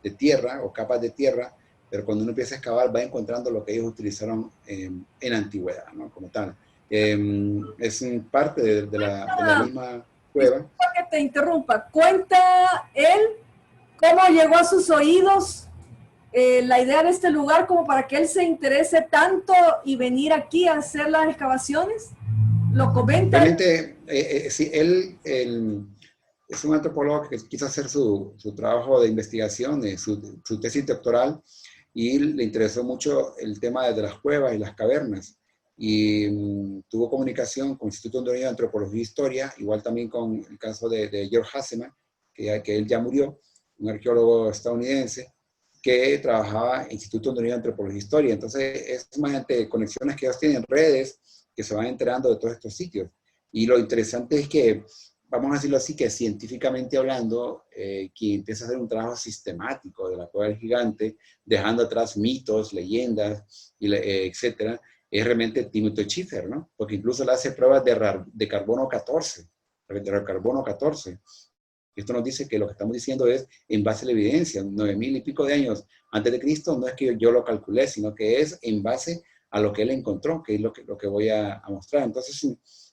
de tierra o capas de tierra, pero cuando uno empieza a excavar va encontrando lo que ellos utilizaron en la antigüedad, ¿no? Como tal. Es parte de la misma cueva. Disculpa que te interrumpa. Cuenta él cómo llegó a sus oídos la idea de este lugar como para que él se interese tanto y venir aquí a hacer las excavaciones. ¿Lo comenta? Realmente, sí, él es un antropólogo que quiso hacer su trabajo de investigación, su tesis doctoral, y le interesó mucho el tema de las cuevas y las cavernas. Y tuvo comunicación con el Instituto Hondureño de Antropología e Historia, igual también con el caso de George Hasseman, que él ya murió, un arqueólogo estadounidense, que trabajaba en el Instituto Hondureño de Antropología e Historia. Entonces, es más de conexiones que ellos tienen, redes, que se van enterando de todos estos sitios. Y lo interesante es que, vamos a decirlo así, que científicamente hablando, quien empieza a hacer un trabajo sistemático de la cueva del Gigante, dejando atrás mitos, leyendas, etcétera, es realmente Timothy Schiffer, ¿no? Porque incluso le hace pruebas de carbono 14, de carbono 14. Esto nos dice que lo que estamos diciendo es en base a la evidencia, 9.000 y pico de años antes de Cristo, no es que yo lo calculé, sino que es en base a lo que él encontró, que es lo que voy a mostrar. Entonces,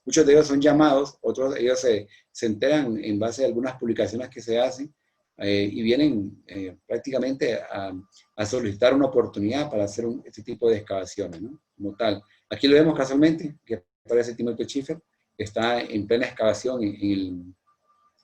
muchos de ellos son llamados, otros de ellos se enteran en base a algunas publicaciones que se hacen y vienen prácticamente a solicitar una oportunidad para hacer este tipo de excavaciones, ¿no? Como tal. Aquí lo vemos casualmente, que aparece Timothy Schiffer, que está en plena excavación en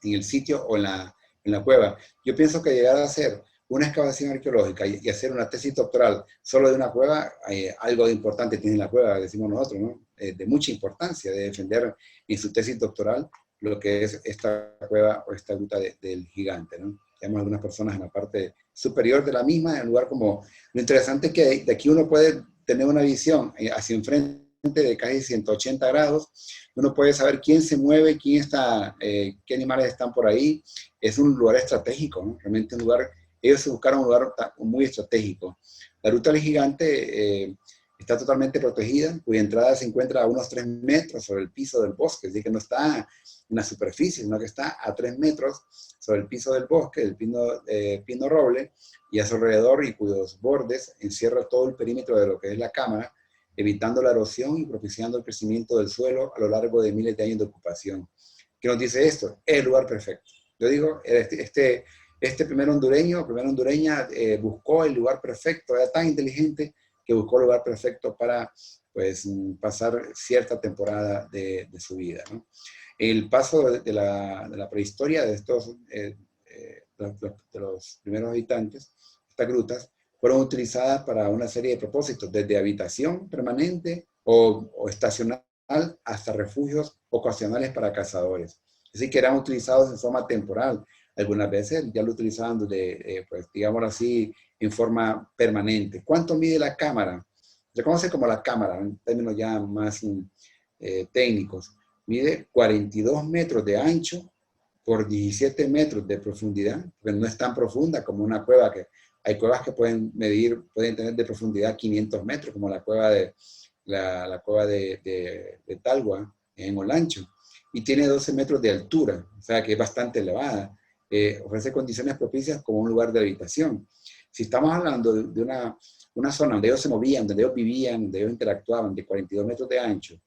el sitio o en la cueva. Yo pienso que llegar a hacer una excavación arqueológica y hacer una tesis doctoral solo de una cueva, algo de importante tiene la cueva, decimos nosotros, ¿no? De mucha importancia, de defender en su tesis doctoral lo que es esta cueva o esta gruta del Gigante, ¿no? Tenemos algunas personas en la parte superior de la misma, en un lugar como... Lo interesante es que de aquí uno puede tener una visión hacia enfrente de casi 180 grados, uno puede saber quién se mueve, quién está, qué animales están por ahí. Es un lugar estratégico, ¿no? Realmente un lugar, ellos se buscaron un lugar muy estratégico. La Gruta del Gigante está totalmente protegida, cuya entrada se encuentra a unos 3 metros sobre el piso del bosque, es decir, que no está en la superficie, sino que está a 3 metros sobre el piso del bosque, del pino roble, y a su alrededor y cuyos bordes encierra todo el perímetro de lo que es la cámara, evitando la erosión y propiciando el crecimiento del suelo a lo largo de miles de años de ocupación. ¿Qué nos dice esto? Es el lugar perfecto. Yo digo, este primer hondureño, primera hondureña, buscó el lugar perfecto, era tan inteligente que buscó el lugar perfecto para pues, pasar cierta temporada de su vida, ¿no? El paso de la prehistoria de los primeros habitantes, estas grutas, fueron utilizadas para una serie de propósitos, desde habitación permanente o estacional hasta refugios ocasionales para cazadores. Así que eran utilizados en forma temporal. Algunas veces ya lo utilizaban, pues, digámoslo así, en forma permanente. ¿Cuánto mide la cámara? Se conoce como la cámara, en términos ya más técnicos. Mide 42 metros de ancho por 17 metros de profundidad, porque no es tan profunda como una cueva que... Hay cuevas que pueden tener de profundidad 500 metros, como la cueva la cueva de Talgua, en Olancho, y tiene 12 metros de altura, o sea que es bastante elevada. Ofrece condiciones propicias como un lugar de habitación. Si estamos hablando de una zona donde ellos se movían, donde ellos vivían, donde ellos interactuaban, de 42 metros de ancho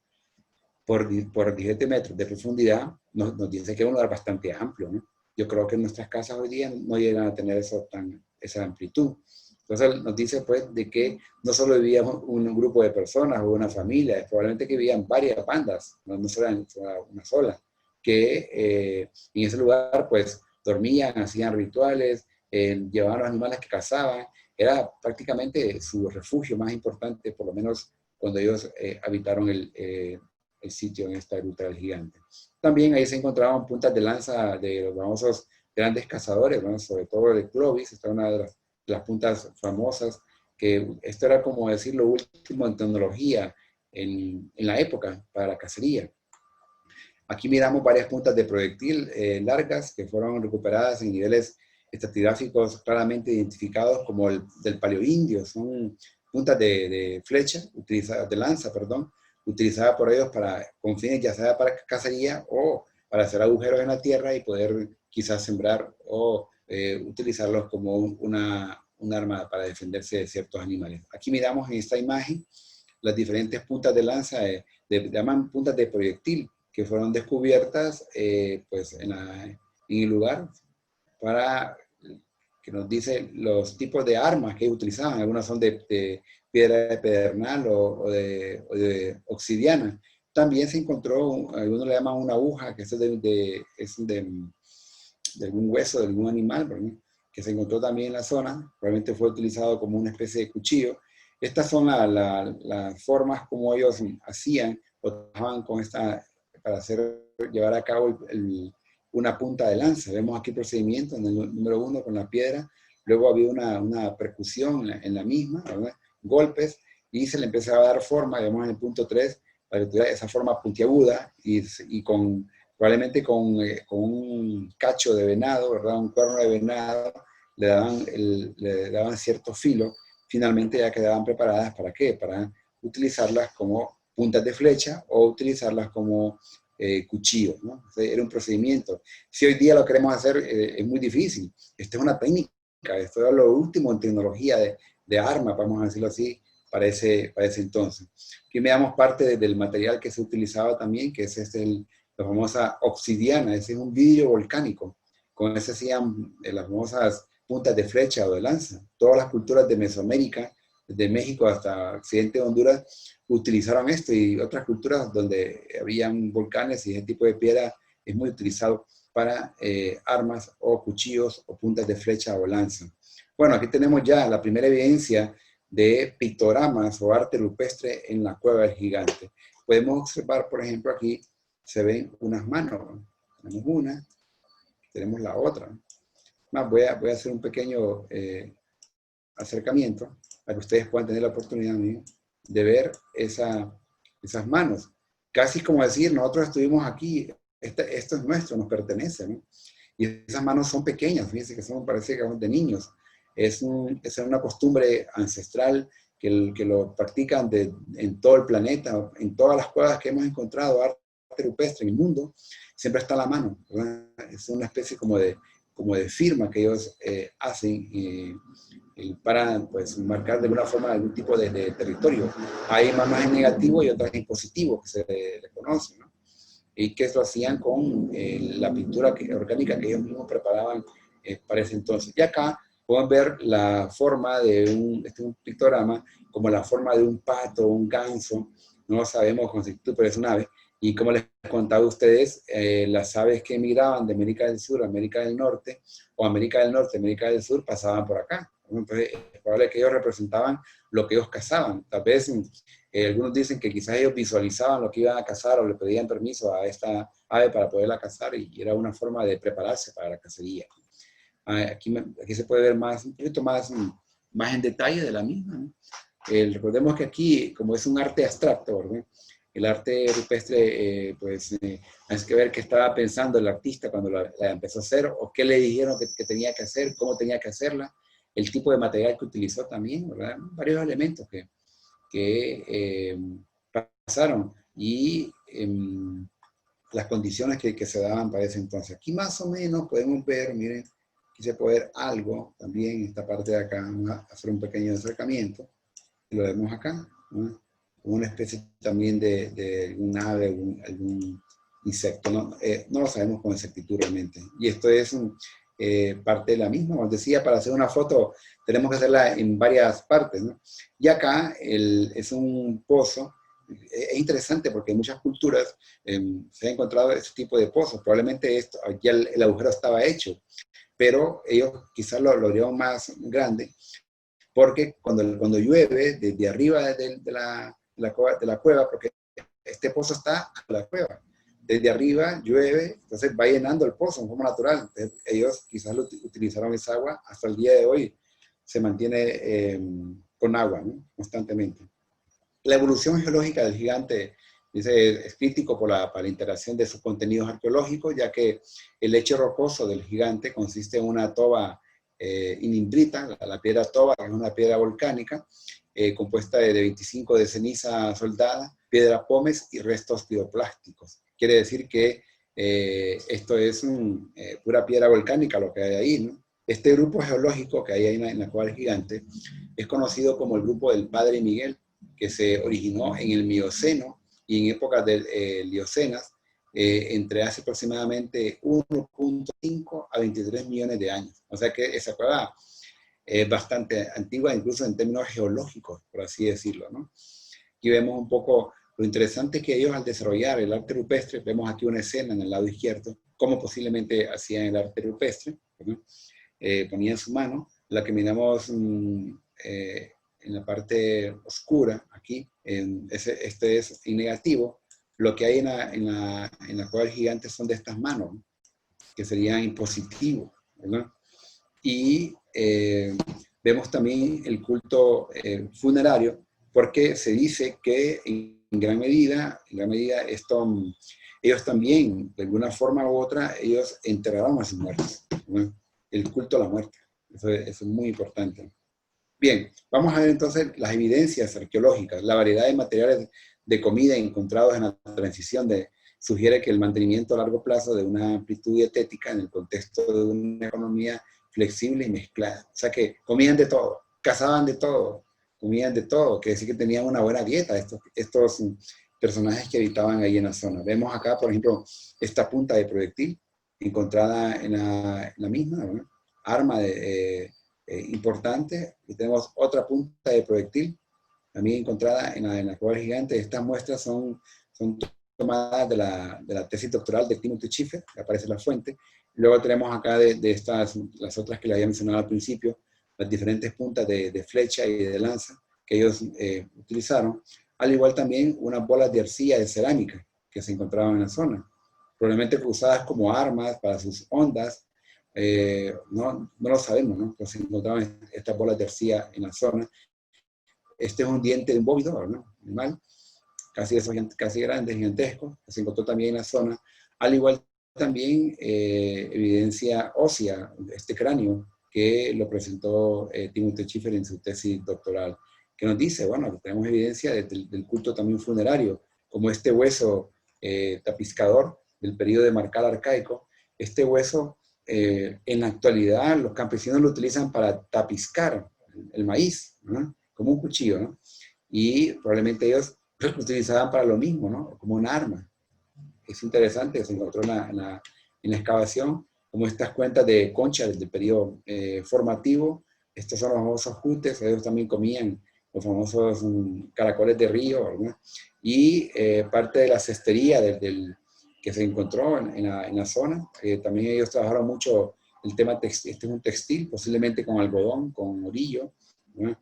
por 17 metros de profundidad, nos dice que es un lugar bastante amplio, ¿no? Yo creo que en nuestras casas hoy día no llegan a tener esa amplitud. Entonces nos dice pues de que no solo vivía un grupo de personas o una familia, probablemente que vivían varias bandas, no solo una sola, que en ese lugar pues dormían, hacían rituales, llevaban los animales que cazaban. Era prácticamente su refugio más importante, por lo menos cuando ellos habitaron el sitio en esta gruta del gigante. También ahí se encontraban puntas de lanza de los famosos grandes cazadores, ¿no? Sobre todo de Clovis, esta es una de las puntas famosas, que esto era como decir lo último en tecnología en la época para la cacería. Aquí miramos varias puntas de proyectil largas que fueron recuperadas en niveles estratigráficos claramente identificados como el del Paleoindio. Son puntas de flecha, utilizadas, de lanza, perdón, utilizadas por ellos con fines ya sea para cacería o para hacer agujeros en la tierra y poder quizás sembrar o utilizarlos como un arma para defenderse de ciertos animales. Aquí miramos en esta imagen las diferentes puntas de lanza, llaman puntas de proyectil, que fueron descubiertas pues en el lugar para que nos dice los tipos de armas que utilizaban. Algunas son de piedra de pedernal o de obsidiana. También se encontró, algunos le llaman una aguja, que es de algún hueso de algún animal, ¿verdad? Que se encontró también en la zona. Probablemente fue utilizado como una especie de cuchillo. Estas son las formas como ellos hacían o trabajaban con para llevar a cabo una punta de lanza. Vemos aquí el procedimiento en el número 1 con la piedra, luego había una percusión en la misma, ¿verdad? Golpes, y se le empezaba a dar forma, vemos en el punto 3, para que tuviera esa forma puntiaguda y probablemente con un cacho de venado, ¿verdad? Un cuerno de venado, le daban cierto filo. Finalmente ya quedaban preparadas ¿para qué? Para utilizarlas como puntas de flecha o utilizarlas como cuchillos, ¿no? Era un procedimiento. Si hoy día lo queremos hacer, es muy difícil. Esto es una técnica, esto es lo último en tecnología de armas, vamos a decirlo así, para ese entonces. Aquí veamos parte del material que se utilizaba también, que es la famosa obsidiana. Ese es un vidrio volcánico. Con ese hacían las famosas puntas de flecha o de lanza. Todas las culturas de Mesoamérica, desde México hasta occidente de Honduras, utilizaron esto, y otras culturas donde habían volcanes y ese tipo de piedra es muy utilizado para armas o cuchillos o puntas de flecha o lanza. Bueno, aquí tenemos ya la primera evidencia de pictogramas o arte rupestre en la cueva del gigante. Podemos observar, por ejemplo, aquí se ven unas manos. Tenemos una, tenemos la otra. Voy a hacer un pequeño acercamiento para que ustedes puedan tener la oportunidad de ver esas manos. Casi como decir, nosotros estuvimos aquí, esto es nuestro, nos pertenece, ¿no? Y esas manos son pequeñas, fíjense que parece que son de niños. Es una costumbre ancestral que lo practican en todo el planeta, en todas las cuevas que hemos encontrado, arte rupestre en el mundo, siempre está la mano, ¿verdad? Es una especie como de firma que ellos hacen para pues, marcar de alguna forma algún tipo de territorio. Hay manos en negativo y otras en positivo que se le conocen, ¿no? Y que esto hacían con la pintura orgánica que ellos mismos preparaban para ese entonces. Y acá pueden ver la forma de un pictograma como la forma de un pato, un ganso, no lo sabemos con exactitud, pero es un ave. Y como les contaba a ustedes, las aves que emigraban de América del Sur a América del Norte, o América del Norte a América del Sur, pasaban por acá. Entonces, es probable que ellos representaban lo que ellos cazaban. Tal vez algunos dicen que quizás ellos visualizaban lo que iban a cazar o le pedían permiso a esta ave para poderla cazar, y era una forma de prepararse para la cacería. Aquí se puede ver un poquito más en detalle de la misma, ¿no? Recordemos que aquí, como es un arte abstracto, ¿verdad? El arte rupestre, hay que ver qué estaba pensando el artista cuando la empezó a hacer, o qué le dijeron que tenía que hacer, cómo tenía que hacerla, el tipo de material que utilizó también, ¿verdad? Varios elementos que pasaron, y las condiciones que se daban para ese entonces. Aquí más o menos podemos ver, miren, aquí se puede ver algo también en esta parte de acá. Vamos a hacer un pequeño acercamiento, y lo vemos acá, ¿no? Una especie también de algún ave, algún insecto, ¿no? No lo sabemos con exactitud realmente. Y esto es parte de la misma. Como decía, para hacer una foto tenemos que hacerla en varias partes, ¿no? Y acá es un pozo es interesante porque en muchas culturas se ha encontrado este tipo de pozos. Probablemente esto, ya el agujero estaba hecho, pero ellos quizás lo harían más grande, porque cuando llueve desde arriba de la cueva, porque este pozo está a la cueva, desde arriba llueve, entonces va llenando el pozo en forma natural. Entonces, ellos quizás utilizaron esa agua, hasta el día de hoy se mantiene con agua, ¿no? Constantemente. La evolución geológica del gigante dice, es crítico para la interacción de sus contenidos arqueológicos, ya que el lecho rocoso del gigante consiste en una toba inindrita, la piedra toba, que es una piedra volcánica, compuesta de 25 de ceniza soldada, piedra pómez y restos pioplásticos. Quiere decir que esto es pura piedra volcánica lo que hay ahí, ¿no? Este grupo geológico que hay ahí en la cueva del gigante es conocido como el grupo del Padre Miguel, que se originó en el Mioceno y en épocas del Liocenas, entre hace aproximadamente 1.5 a 23 millones de años. O sea que esa cueva es bastante antigua, incluso en términos geológicos, por así decirlo, ¿no? Aquí vemos un poco lo interesante que ellos al desarrollar el arte rupestre, vemos aquí una escena en el lado izquierdo, cómo posiblemente hacían el arte rupestre, ¿no? Ponían su mano, la que miramos en la parte oscura, aquí, este es en negativo, lo que hay en la cueva del gigante son de estas manos, ¿no? Que serían en positivo, ¿verdad? Y vemos también el culto funerario, porque se dice que en gran medida ellos también, de alguna forma u otra, ellos enterraron a sus muertos, ¿no? El culto a la muerte, eso es muy importante. Bien, vamos a ver entonces las evidencias arqueológicas. La variedad de materiales de comida encontrados en la transición sugiere que el mantenimiento a largo plazo de una amplitud dietética en el contexto de una economía flexible y mezclada. O sea que comían de todo, cazaban de todo, comían de todo, que decir que tenían una buena dieta estos personajes que habitaban ahí en la zona. Vemos acá, por ejemplo, esta punta de proyectil encontrada en la misma, ¿no? Arma importante, y tenemos otra punta de proyectil también encontrada en la cueva gigante. Estas muestras son tomadas de la tesis doctoral de Timothy Schiffer, que aparece en la fuente. Luego tenemos acá las otras que les había mencionado al principio, las diferentes puntas de flecha y de lanza que ellos utilizaron, al igual también unas bolas de arcilla de cerámica que se encontraban en la zona, probablemente usadas como armas para sus ondas. No lo sabemos, ¿no? Pero se encontraban estas bolas de arcilla en la zona. Este es un diente de un bóvido, ¿no? Animal, casi grande, gigantesco, que se encontró también en la zona, al igual también evidencia ósea, este cráneo, que lo presentó Timothy Schiffer en su tesis doctoral, que nos dice, bueno, tenemos evidencia del culto también funerario, como este hueso tapizcador del periodo de Marcal arcaico. Este hueso, en la actualidad, los campesinos lo utilizan para tapizcar el maíz, ¿no? Como un cuchillo, ¿no? Y probablemente ellos lo utilizaban para lo mismo, ¿no? Como un arma. Es interesante, se encontró en la excavación, como estas cuentas de concha del periodo formativo. Estos son los famosos jutes, ellos también comían los famosos caracoles de río, ¿no? Y parte de la cestería que se encontró en la zona. También ellos trabajaron mucho el tema textil. Este es un textil, posiblemente con algodón, con orillo, ¿no?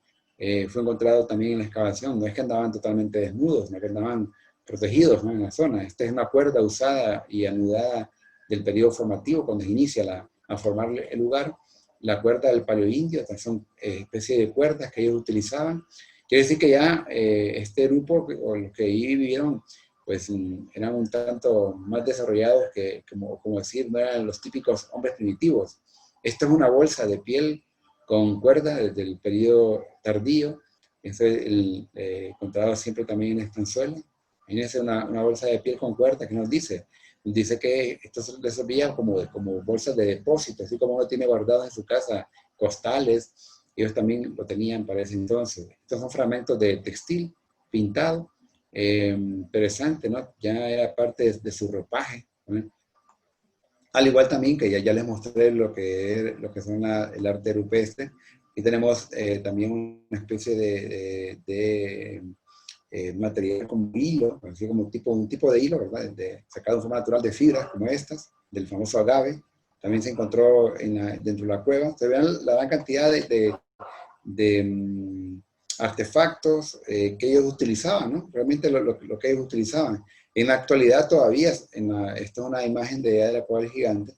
Fue encontrado también en la excavación. No es que andaban totalmente desnudos, sino que andaban protegidos, ¿no? En la zona. Esta es una cuerda usada y anudada del periodo formativo, cuando se inicia a formar el lugar. La cuerda del paleoindio, son especies de cuerdas que ellos utilizaban. Quiere decir que ya este grupo, o los que ahí vivieron, pues eran un tanto más desarrollados que, como decir, no eran los típicos hombres primitivos. Esta es una bolsa de piel con cuerda desde el periodo tardío. Eso es encontrado siempre también en estanzuela. Imagínense una bolsa de piel con cuerda que nos dice. Nos dice que esto les servía como bolsas de depósito, así como uno tiene guardado en su casa costales. Ellos también lo tenían para ese entonces. Estos son fragmentos de textil pintado. Interesante, ¿no? Ya era parte de su ropaje, ¿no? Al igual también que ya les mostré lo que son el arte rupestre. Y tenemos también una especie material como hilo, así como un tipo de hilo, ¿verdad? Sacado en forma natural de fibras como estas, del famoso agave. También se encontró dentro de la cueva. Se vean la gran cantidad de artefactos que ellos utilizaban, ¿no? Realmente lo que ellos utilizaban. En la actualidad todavía, esta es una imagen de la cueva del gigante,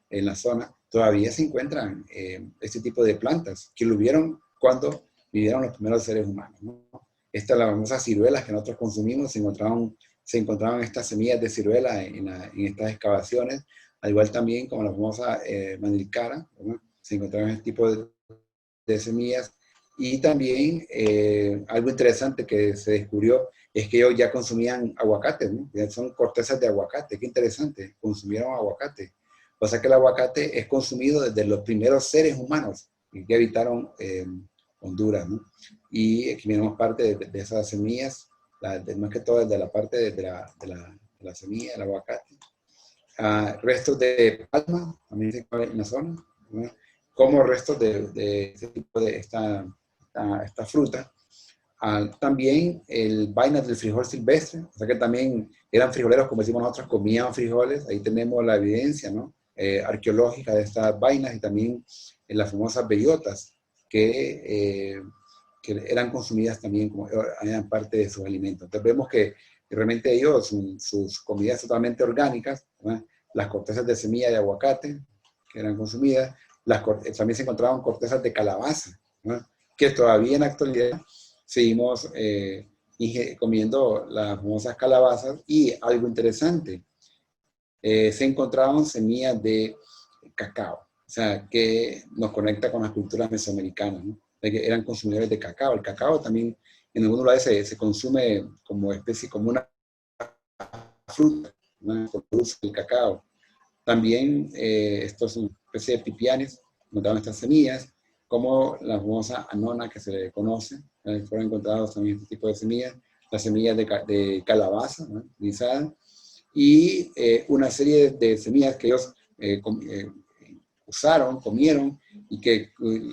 en la zona, todavía se encuentran este tipo de plantas que lo hubieron cuando vivieron los primeros seres humanos, ¿no? Estas, las famosas ciruelas que nosotros consumimos, se encontraban estas semillas de ciruela en estas excavaciones, al igual también como la famosa manilcara, ¿no? Se encontraban este tipo de semillas. Y también algo interesante que se descubrió es que ellos ya consumían aguacate, ¿no? Ya son cortezas de aguacate, qué interesante, consumieron aguacate. O sea que el aguacate es consumido desde los primeros seres humanos que habitaron Honduras, ¿no? Y aquí miramos parte de esas semillas, más que todo desde la parte de la semilla, del aguacate. Restos de palma, también se encuentran en la zona, ¿no? Como restos de este tipo de esta fruta. También el vainas del frijol silvestre, o sea que también eran frijoleros, como decimos nosotros, comían frijoles. Ahí tenemos la evidencia, ¿no? Arqueológica de estas vainas, y también las famosas bellotas que eran consumidas también como eran parte de sus alimentos. Entonces vemos que realmente ellos, sus comidas totalmente orgánicas, ¿no? Las cortezas de semilla de aguacate que eran consumidas, también se encontraban cortezas de calabaza, ¿no? Que todavía en la actualidad seguimos comiendo las famosas calabazas. Y algo interesante, se encontraban semillas de cacao, o sea, que nos conecta con las culturas mesoamericanas, ¿no? De que eran consumidores de cacao. El cacao también en algunos lugares se consume como especie, como una fruta, ¿no? Se produce el cacao. También estos son especies de pipianes, encontraron estas semillas, como la famosa anona que se le conoce, fueron encontrados también este tipo de semillas, las semillas de calabaza, ¿no? Guisada, y una serie de semillas que ellos usaron, comieron, y que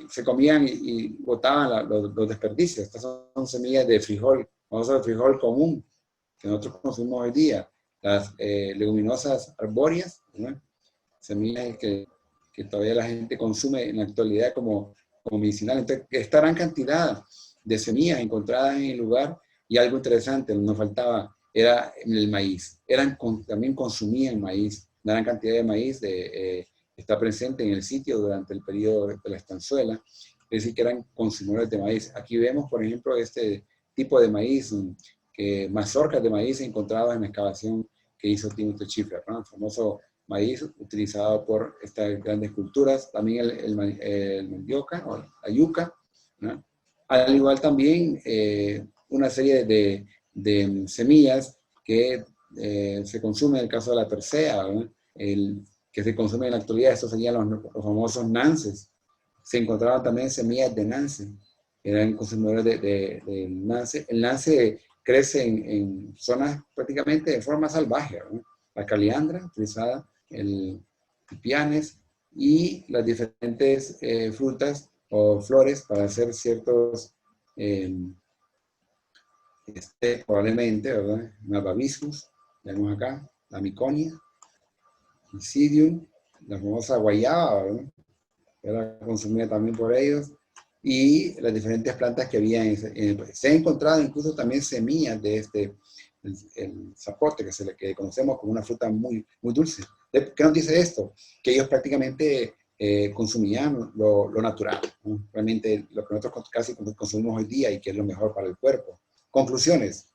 se comían y botaban los desperdicios. Estas son semillas de frijol, vamos a ver, frijol común, que nosotros consumimos hoy día, las leguminosas arbóreas, ¿no? Semillas que todavía la gente consume en la actualidad como medicinal. Entonces, esta gran cantidad de semillas encontradas en el lugar. Y algo interesante, nos faltaba, era el maíz. También consumían maíz, una gran cantidad de maíz está presente en el sitio durante el periodo de la estanzuela, es decir, que eran consumidores de maíz. Aquí vemos, por ejemplo, este tipo de maíz, mazorcas de maíz encontradas en la excavación que hizo Timothy Schiffer, ¿no? El famoso maíz utilizado por estas grandes culturas. También el mandioca o la yuca, ¿no? Al igual también una serie de semillas que se consumen en el caso de la persea, ¿no? Que se consume en la actualidad. Estos serían los famosos nances. Se encontraban también semillas de nance, eran consumidores de nance. El nance crece en zonas prácticamente de forma salvaje, ¿no? La caliandra utilizada, el pipianes y las diferentes frutas o flores para hacer ciertos, probablemente, ¿verdad? Malvaviscus, vemos acá, la miconia, Isidium, la famosa guayaba, ¿verdad? Era consumida también por ellos, y las diferentes plantas que había se han encontrado incluso también semillas de el zapote, que conocemos como una fruta muy, muy dulce. ¿Qué nos dice esto? Que ellos prácticamente consumían lo natural, ¿no? Realmente lo que nosotros casi consumimos hoy día y que es lo mejor para el cuerpo. Conclusiones.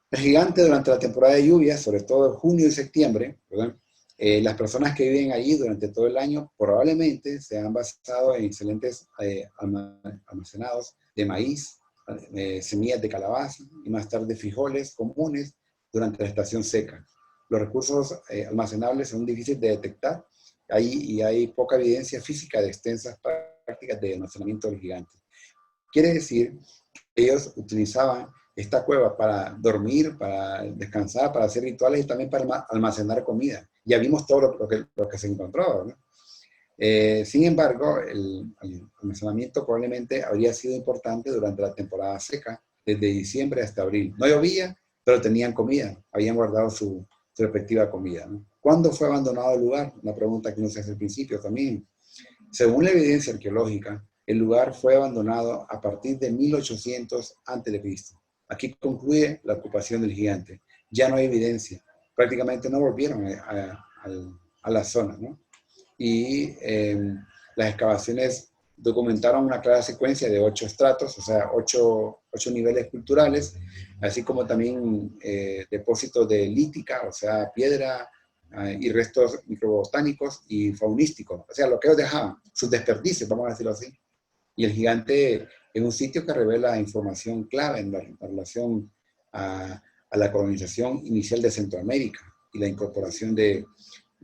El gigante durante la temporada de lluvias, sobre todo en junio y septiembre, ¿verdad? Las personas que viven allí durante todo el año probablemente se han basado en excelentes almacenados de maíz, semillas de calabaza y más tarde frijoles comunes durante la estación seca. Los recursos almacenables son difíciles de detectar y hay poca evidencia física de extensas prácticas de almacenamiento del gigante. Quiere decir que ellos utilizaban esta cueva para dormir, para descansar, para hacer rituales y también para almacenar comida. Ya vimos todo lo que se encontró, ¿no? Sin embargo, el almacenamiento probablemente habría sido importante durante la temporada seca, desde diciembre hasta abril. No llovía, pero tenían comida, habían guardado su respectiva comida, ¿no? ¿Cuándo fue abandonado el lugar? Una pregunta que nos hace al principio también. Según la evidencia arqueológica, el lugar fue abandonado a partir de 1800 a.C. Aquí concluye la ocupación del gigante. Ya no hay evidencia. Prácticamente no volvieron a la zona, ¿no? Y las excavaciones documentaron una clara secuencia de 8 estratos, o sea, 8 niveles culturales, así como también depósitos de lítica, o sea, piedra, y restos microbotánicos y faunísticos, o sea, lo que ellos dejaban, sus desperdicios, vamos a decirlo así. Y el gigante es un sitio que revela información clave en la relación a la colonización inicial de Centroamérica y la incorporación de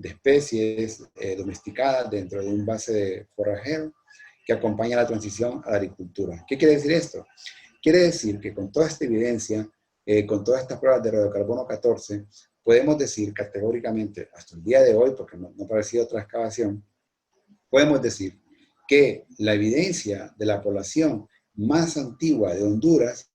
especies domesticadas dentro de un base de forrajero que acompaña la transición a la agricultura. ¿Qué quiere decir esto? Quiere decir que con toda esta evidencia, con todas estas pruebas de radiocarbono 14, podemos decir categóricamente, hasta el día de hoy, porque no ha aparecido otra excavación, podemos decir que la evidencia de la población más antigua de Honduras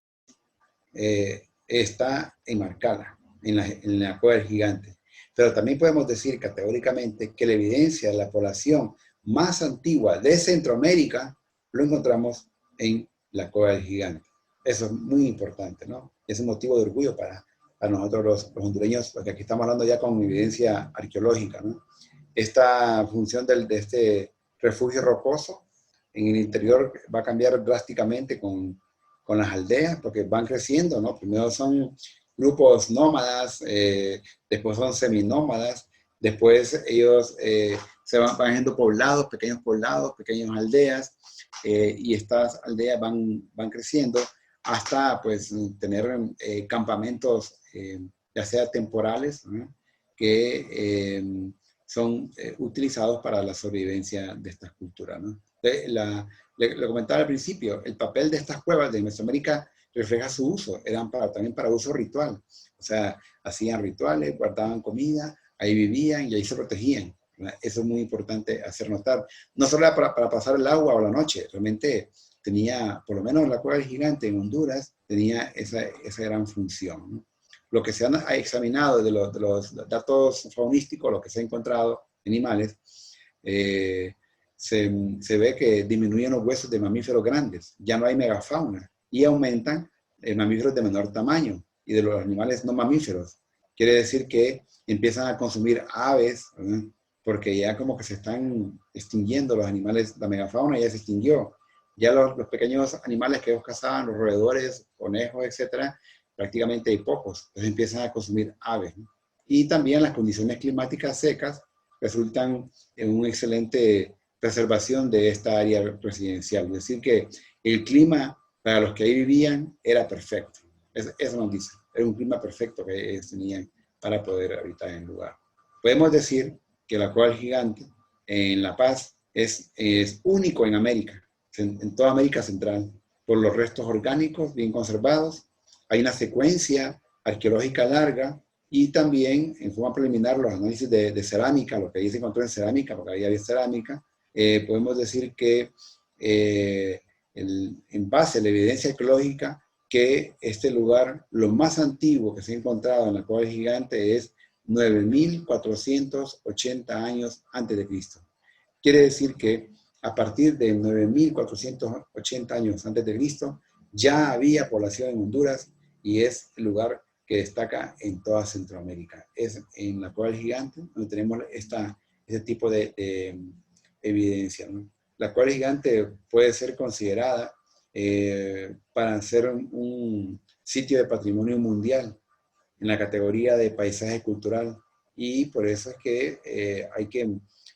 está enmarcada en la cueva del gigante. Pero también podemos decir categóricamente que la evidencia de la población más antigua de Centroamérica lo encontramos en la cueva del gigante. Eso es muy importante, ¿no? Es un motivo de orgullo para nosotros los hondureños, porque aquí estamos hablando ya con evidencia arqueológica, ¿no? Esta función de este refugio rocoso en el interior va a cambiar drásticamente con las aldeas, porque van creciendo, ¿no? Primero son grupos nómadas, después son seminómadas, después ellos se van haciendo poblados, pequeñas aldeas, y estas aldeas van creciendo hasta pues tener campamentos, ya sea temporales, ¿no? Que son utilizados para la sobrevivencia de estas culturas, ¿no? Le comentaba al principio, el papel de estas cuevas de Mesoamérica refleja su uso, eran también para uso ritual, o sea, hacían rituales, guardaban comida, ahí vivían y ahí se protegían, ¿verdad? Eso es muy importante hacer notar, no solo para pasar el agua o la noche, realmente tenía, por lo menos la cueva del gigante en Honduras, tenía esa gran función, ¿no? Lo que se ha examinado de los datos faunísticos, lo que se ha encontrado en animales, se ve que disminuyen los huesos de mamíferos grandes, ya no hay megafauna, y aumentan mamíferos de menor tamaño y de los animales no mamíferos. Quiere decir que empiezan a consumir aves, ¿verdad? Porque ya como que se están extinguiendo los animales, la megafauna ya se extinguió. Ya los pequeños animales que ellos cazaban, los roedores, conejos, etcétera, prácticamente hay pocos. Entonces empiezan a consumir aves, ¿no? Y también las condiciones climáticas secas resultan en una excelente preservación de esta área residencial. Es decir, que el clima para los que ahí vivían era perfecto. Eso nos dice. Era un clima perfecto que ellos tenían para poder habitar en el lugar. Podemos decir que la cueva del gigante en La Paz es único en América, en toda América Central, por los restos orgánicos bien conservados. Hay una secuencia arqueológica larga y también, en forma preliminar, los análisis de cerámica, lo que ahí se encontró en cerámica, porque ahí había cerámica. Podemos decir que en base a la evidencia arqueológica, que este lugar, lo más antiguo que se ha encontrado en la cueva del gigante es 9.480 años antes de Cristo. Quiere decir que a partir de 9.480 años antes de Cristo, ya había población en Honduras y es el lugar que destaca en toda Centroamérica. Es en la cueva del gigante donde tenemos este tipo de evidencia, ¿no? La cueva del gigante puede ser considerada para ser un sitio de patrimonio mundial en la categoría de paisaje cultural, y por eso es que hay que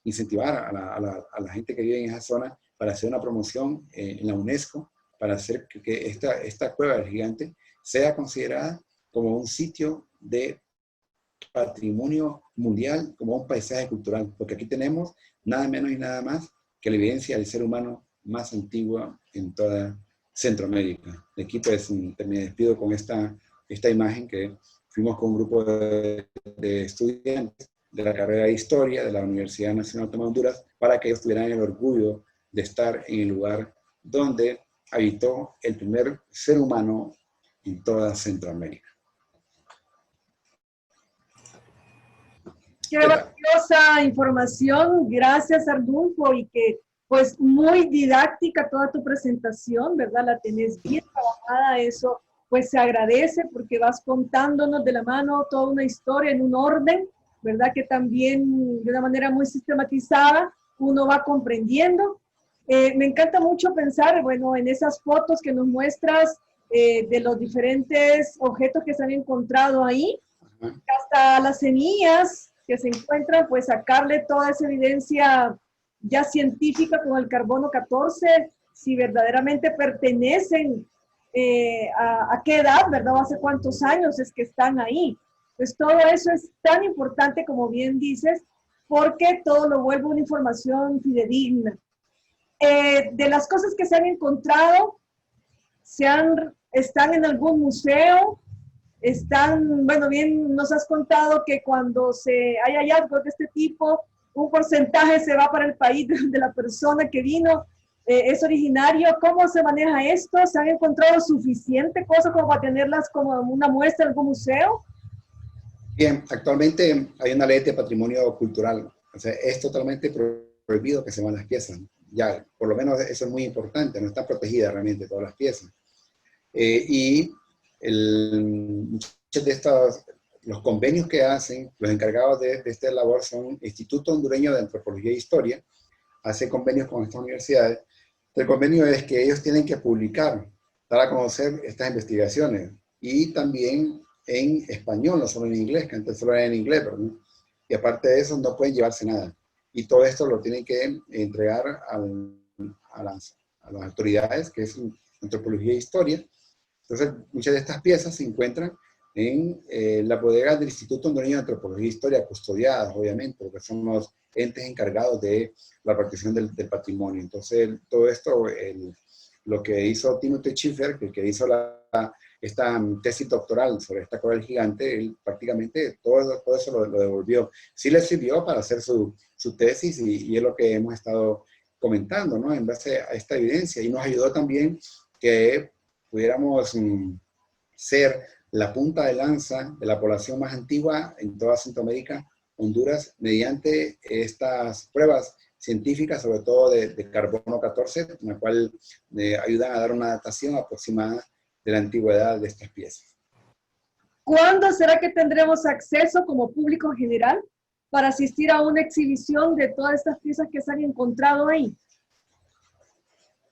incentivar a la gente que vive en esa zona para hacer una promoción en la UNESCO, para hacer que esta cueva del gigante sea considerada como un sitio de patrimonio mundial, como un paisaje cultural, porque aquí tenemos nada menos y nada más que la evidencia del ser humano más antigua en toda Centroamérica. De aquí pues me despido con esta imagen que fuimos con un grupo de estudiantes de la carrera de Historia de la Universidad Nacional Autónoma de Honduras, para que ellos tuvieran el orgullo de estar en el lugar donde habitó el primer ser humano en toda Centroamérica. Qué valiosa información, gracias Arnulfo, y que pues muy didáctica toda tu presentación, ¿verdad? La tenés bien trabajada, eso pues se agradece porque vas contándonos de la mano toda una historia en un orden, ¿verdad? Que también de una manera muy sistematizada uno va comprendiendo. Me encanta mucho pensar, bueno, en esas fotos que nos muestras de los diferentes objetos que se han encontrado ahí, hasta las semillas que se encuentran, pues sacarle toda esa evidencia ya científica con el carbono 14, si verdaderamente pertenecen a qué edad, ¿verdad? ¿Hace cuántos años es que están ahí? Pues todo eso es tan importante, como bien dices, porque todo lo vuelve una información fidedigna. De las cosas que se han encontrado, están en algún museo, están, bueno, bien nos has contado que cuando hay hallazgos de este tipo, un porcentaje se va para el país de la persona que vino, es originario. ¿Cómo se maneja esto? ¿Se han encontrado suficiente cosas como para tenerlas como una muestra en algún museo? Bien, actualmente hay una ley de patrimonio cultural, o sea, es totalmente prohibido que se van las piezas. Ya, por lo menos eso es muy importante, no están protegidas realmente todas las piezas. Muchos de los convenios que hacen, los encargados de esta labor son Instituto Hondureño de Antropología e Historia, hace convenios con estas universidades. El convenio es que ellos tienen que publicar, dar a conocer estas investigaciones, y también en español, no solo en inglés, que antes solo era en inglés, ¿verdad? Y aparte de eso no pueden llevarse nada. Y todo esto lo tienen que entregar a las autoridades, que es Antropología e Historia. Entonces, muchas de estas piezas se encuentran en la bodega del Instituto Hondureño de Antropología e Historia, custodiadas, obviamente, porque son los entes encargados de la protección del patrimonio. Entonces, todo esto, lo que hizo Timothy Schiffer, que hizo esta tesis doctoral sobre esta coral gigante, él prácticamente todo eso lo devolvió. Sí le sirvió para hacer su tesis, y es lo que hemos estado comentando, ¿no? En base a esta evidencia, y nos ayudó también que pudiéramos ser la punta de lanza de la población más antigua en toda Centroamérica, Honduras, mediante estas pruebas científicas, sobre todo de carbono 14, en la cual ayudan a dar una datación aproximada de la antigüedad de estas piezas. ¿Cuándo será que tendremos acceso como público general para asistir a una exhibición de todas estas piezas que se han encontrado ahí?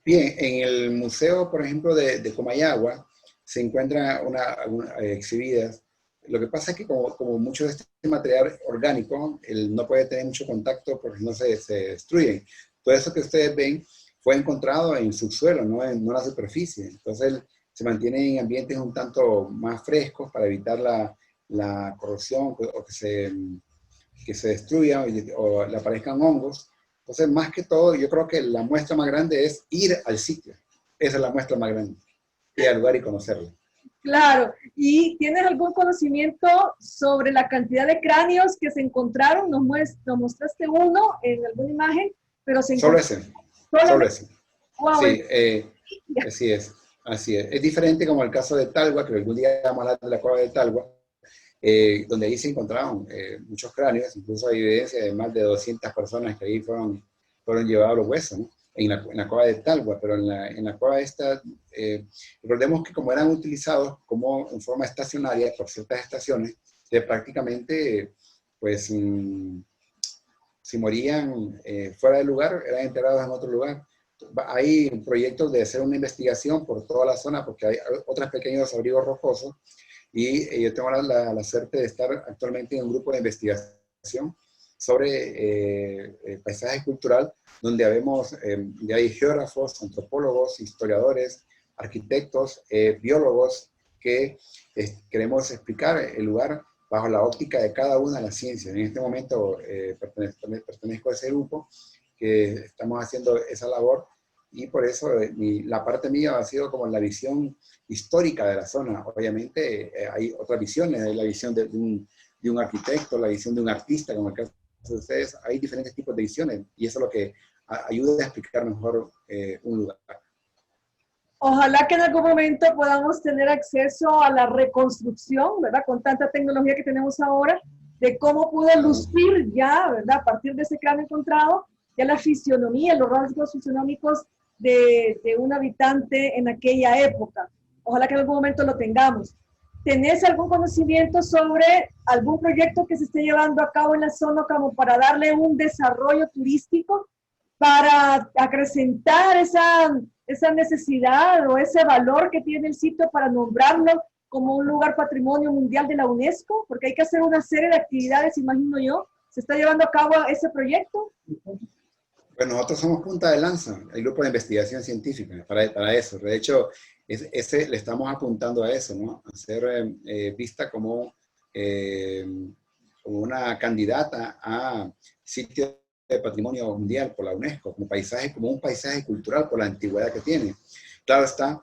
Bien, en el museo, por ejemplo, de Comayagua, se encuentran exhibidas. Lo que pasa es que como mucho de este material orgánico, no puede tener mucho contacto porque no se destruyen. Todo eso que ustedes ven fue encontrado en el subsuelo, no en la superficie. Entonces se mantiene en ambientes un tanto más frescos para evitar la corrosión, o que se destruya o le aparezcan hongos. Entonces, más que todo, yo creo que la muestra más grande es ir al sitio. Esa es la muestra más grande. Ir al lugar y conocerlo. Claro. ¿Y tienes algún conocimiento sobre la cantidad de cráneos que se encontraron? Nos mostraste uno en alguna imagen, pero se Solo encontró... ese. Solo ese. Wow, Sí, así es. Así es. Es diferente como el caso de Talgua, que algún día vamos a hablar de la cueva de Talgua, donde ahí se encontraron muchos cráneos, incluso hay evidencia de más de 200 personas que ahí fueron llevados los huesos, ¿no? En la cueva de Talgua, pero en la cueva esta, recordemos que como eran utilizados como en forma estacionaria por ciertas estaciones, prácticamente, pues, si morían fuera del lugar, eran enterrados en otro lugar. Hay proyectos de hacer una investigación por toda la zona, porque hay otros pequeños abrigos rocosos, y yo tengo la suerte de estar actualmente en un grupo de investigación sobre paisaje cultural, donde ya hay geógrafos, antropólogos, historiadores, arquitectos, biólogos, que queremos explicar el lugar bajo la óptica de cada una de las ciencias. En este momento pertenezco a ese grupo que estamos haciendo esa labor, y por eso la parte mía ha sido como la visión histórica de la zona. Obviamente hay otras visiones, hay la visión de un arquitecto, la visión de un artista, como el caso de ustedes. Hay diferentes tipos de visiones, y eso es lo que ayuda a explicar mejor un lugar. Ojalá que en algún momento podamos tener acceso a la reconstrucción, ¿verdad? Con tanta tecnología que tenemos ahora, de cómo pudo lucir ya, ¿verdad? A partir de ese cráneo encontrado, ya la fisionomía, los rasgos fisionómicos de un habitante en aquella época. Ojalá que en algún momento lo tengamos. ¿Tenés algún conocimiento sobre algún proyecto que se esté llevando a cabo en la zona como para darle un desarrollo turístico, para acrecentar esa necesidad o ese valor que tiene el sitio para nombrarlo como un lugar patrimonio mundial de la UNESCO? Porque hay que hacer una serie de actividades, imagino yo. ¿Se está llevando a cabo ese proyecto? Bueno, nosotros somos punta de lanza, el grupo de investigación científica, para eso. De hecho, le estamos apuntando a eso, ¿no? A ser vista como una candidata a sitio de patrimonio mundial por la UNESCO, como un paisaje cultural por la antigüedad que tiene. Claro está,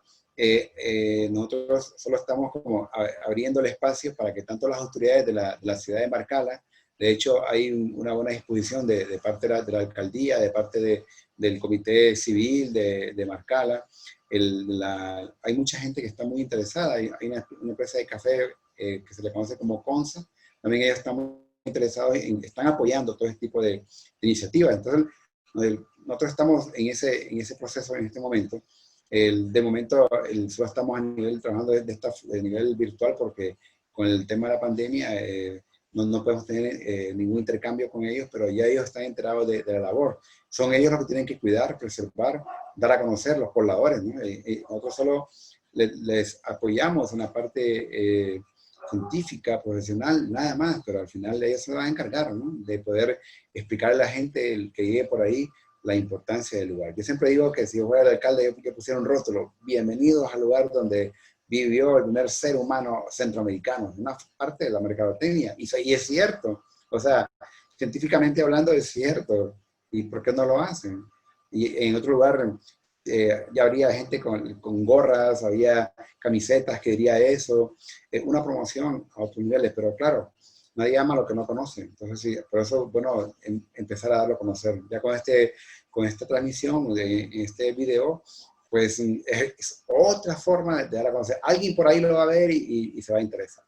nosotros solo estamos como abriendo el espacio para que tanto las autoridades de la ciudad de Marcala. De hecho, hay una buena disposición de parte de la alcaldía, de parte del comité civil de Marcala. Hay mucha gente que está muy interesada. Hay una empresa de café que se le conoce como Consa. También ellos están muy interesados, están apoyando todo este tipo de iniciativas. Entonces, nosotros estamos en ese proceso en este momento. De momento, solo estamos trabajando de nivel virtual porque con el tema de la pandemia no podemos tener ningún intercambio con ellos, pero ya ellos están enterados de la labor. Son ellos los que tienen que cuidar, preservar, dar a conocer los pobladores, ¿no? Nosotros solo les apoyamos en la parte científica, profesional, nada más, pero al final ellos se van a encargar, ¿no? De poder explicarle a la gente el que llegue por ahí la importancia del lugar. Yo siempre digo que si yo fuera el alcalde, yo que pusiera un rótulo: bienvenidos al lugar donde vivió el primer ser humano centroamericano, una parte de la mercadotecnia, y es cierto, o sea, científicamente hablando es cierto, ¿y por qué no lo hacen? Y en otro lugar ya habría gente con gorras, había camisetas que diría eso, una promoción a otros niveles, pero claro, nadie ama lo que no conoce. Entonces, sí, por eso, bueno, empezar a darlo a conocer. Ya con esta transmisión, en este video, pues es otra forma de dar a conocer. Alguien por ahí lo va a ver y se va a interesar.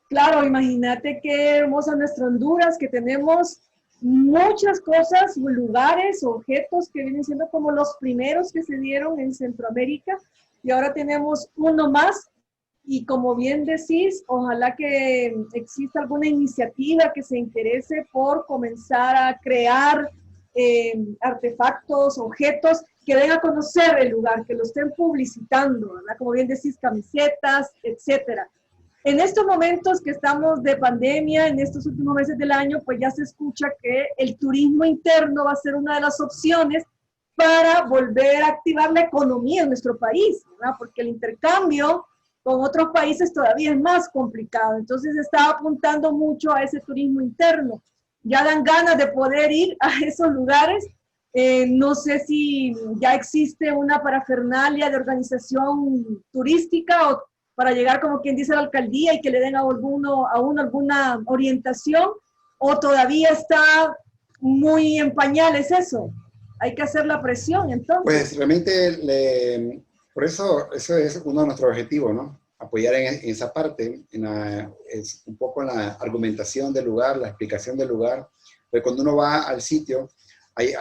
Claro, imagínate qué hermosa nuestra Honduras, que tenemos muchas cosas, lugares, objetos que vienen siendo como los primeros que se dieron en Centroamérica, y ahora tenemos uno más. Y como bien decís, ojalá que exista alguna iniciativa que se interese por comenzar a crear artefactos, objetos que den a conocer el lugar, que lo estén publicitando, ¿verdad? Como bien decís, camisetas, etcétera. En estos momentos que estamos de pandemia, en estos últimos meses del año, pues ya se escucha que el turismo interno va a ser una de las opciones para volver a activar la economía en nuestro país, ¿verdad? Porque el intercambio con otros países todavía es más complicado. Entonces se está apuntando mucho a ese turismo interno. Ya dan ganas de poder ir a esos lugares. No sé si ya existe una parafernalia de organización turística o para llegar, como quien dice, a la alcaldía y que le den a uno alguna orientación, o todavía está muy en pañales eso. Hay que hacer la presión, entonces. Pues realmente, por eso es uno de nuestros objetivos, ¿no? Apoyar en esa parte, es un poco en la argumentación del lugar, la explicación del lugar. Pero cuando uno va al sitio, hay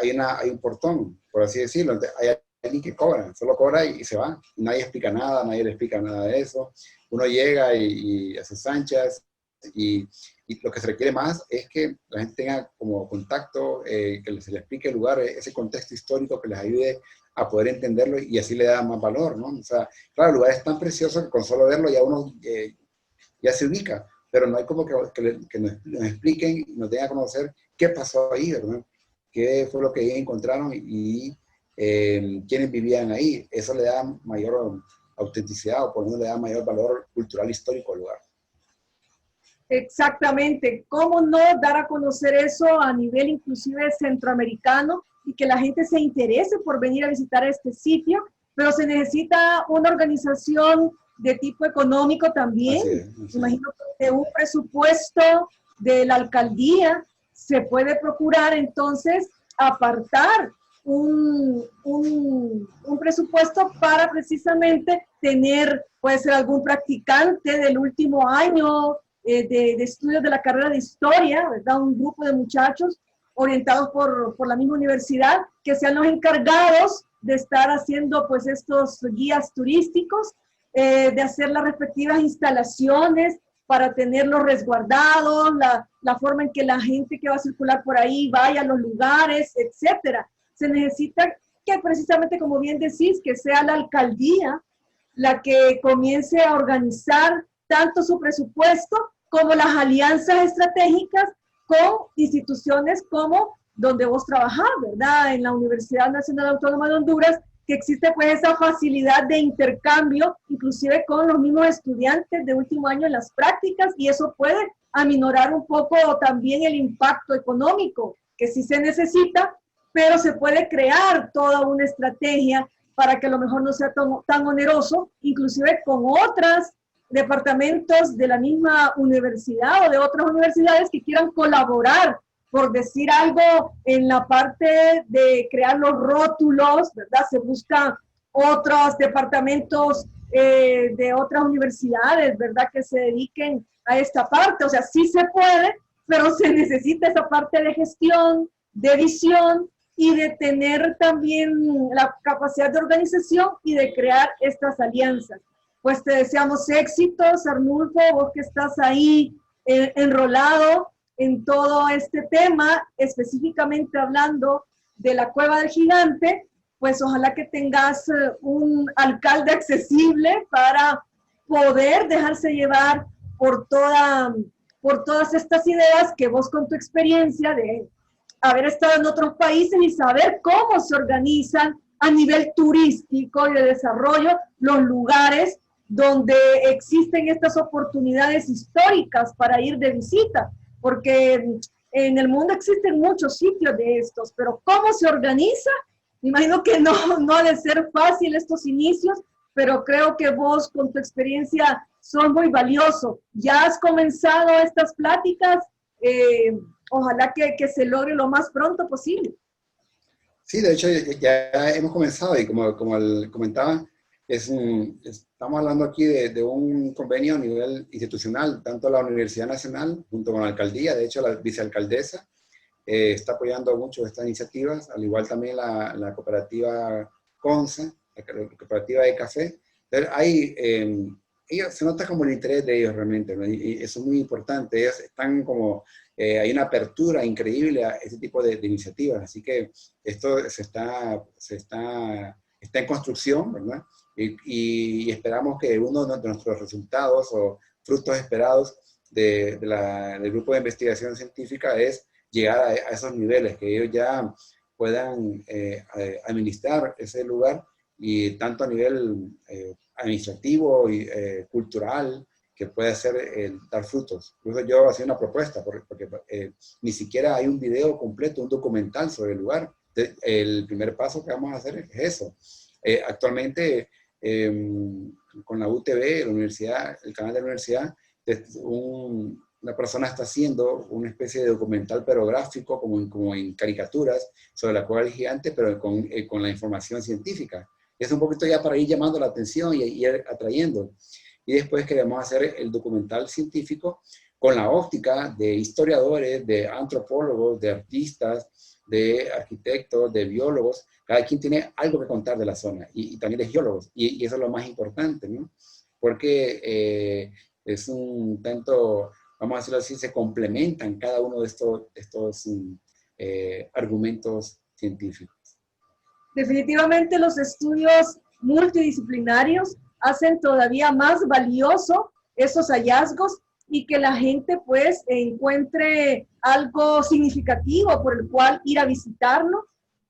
un portón, por así decirlo. Hay alguien que cobra, solo cobra y se va. Nadie explica nada, nadie le explica nada de eso. Uno llega y hace anchas, y lo que se requiere más es que la gente tenga como contacto, que se le explique el lugar, ese contexto histórico que les ayude a poder entenderlo, y así le da más valor, ¿no? O sea, claro, el lugar es tan precioso que con solo verlo ya uno ya se ubica, pero no hay como que nos expliquen, nos den a conocer qué pasó ahí, ¿verdad? Qué fue lo que ellos encontraron y quiénes vivían ahí. Eso le da mayor autenticidad, o por lo menos le da mayor valor cultural histórico al lugar. Exactamente. ¿Cómo no dar a conocer eso a nivel inclusive centroamericano y que la gente se interese por venir a visitar este sitio? Pero se necesita una organización de tipo económico también. Así es. Imagino que de un presupuesto de la alcaldía se puede procurar entonces apartar un presupuesto para precisamente tener, puede ser algún practicante del último año de estudios de la carrera de historia, ¿verdad? Un grupo de muchachos orientados por la misma universidad, que sean los encargados de estar haciendo pues estos guías turísticos, de hacer las respectivas instalaciones para tenerlos resguardados, la forma en que la gente que va a circular por ahí vaya a los lugares, etcétera. Se necesita que precisamente, como bien decís, que sea la alcaldía la que comience a organizar tanto su presupuesto como las alianzas estratégicas con instituciones como donde vos trabajás, ¿verdad? En la Universidad Nacional Autónoma de Honduras, que existe pues esa facilidad de intercambio, inclusive con los mismos estudiantes de último año en las prácticas, y eso puede aminorar un poco también el impacto económico, que sí se necesita, pero se puede crear toda una estrategia para que a lo mejor no sea tan oneroso, inclusive con otros departamentos de la misma universidad o de otras universidades que quieran colaborar, por decir algo, en la parte de crear los rótulos, ¿verdad? Se buscan otros departamentos de otras universidades, ¿verdad? Que se dediquen a esta parte. O sea, sí se puede, pero se necesita esa parte de gestión, de visión y de tener también la capacidad de organización y de crear estas alianzas. Pues te deseamos éxitos, Arnulfo, vos que estás ahí enrolado en todo este tema, específicamente hablando de la Cueva del Gigante, pues ojalá que tengas un alcalde accesible para poder dejarse llevar por todas estas ideas que vos con tu experiencia de haber estado en otros países y saber cómo se organizan a nivel turístico y de desarrollo los lugares donde existen estas oportunidades históricas para ir de visita, porque en el mundo existen muchos sitios de estos, pero ¿cómo se organiza? Me imagino que no ha de ser fácil estos inicios, pero creo que vos con tu experiencia son muy valiosos. Ya has comenzado estas pláticas, ojalá que se logre lo más pronto posible. Sí, de hecho ya hemos comenzado y como comentaba, estamos hablando aquí de un convenio a nivel institucional, tanto la Universidad Nacional junto con la alcaldía, de hecho la vicealcaldesa está apoyando mucho estas iniciativas, al igual también la cooperativa CONSA, la cooperativa de café. Entonces ellos, se nota como el interés de ellos realmente, ¿no? Y eso es muy importante, ellos están como, hay una apertura increíble a este tipo de iniciativas, así que esto está en construcción, ¿verdad? Y esperamos que uno de nuestros resultados o frutos esperados del grupo de investigación científica es llegar a esos niveles, que ellos ya puedan administrar ese lugar, y tanto a nivel administrativo y cultural, que pueda dar frutos. Incluso yo hacía una propuesta, porque ni siquiera hay un video completo, un documental sobre el lugar. El primer paso que vamos a hacer es eso. Actualmente, con la UTV, la universidad, el canal de la universidad, una persona está haciendo una especie de documental, pero gráfico, como en caricaturas, sobre la Cueva del Gigante, pero con la información científica. Es un poquito ya para ir llamando la atención y ir atrayendo. Y después queremos hacer el documental científico con la óptica de historiadores, de antropólogos, de artistas, de arquitectos, de biólogos. Cada quien tiene algo que contar de la zona, y también de geólogos, y eso es lo más importante, ¿no? Porque es un tanto, vamos a decirlo así, se complementan cada uno de estos argumentos científicos. Definitivamente los estudios multidisciplinarios hacen todavía más valioso esos hallazgos y que la gente pues encuentre algo significativo por el cual ir a visitarlo,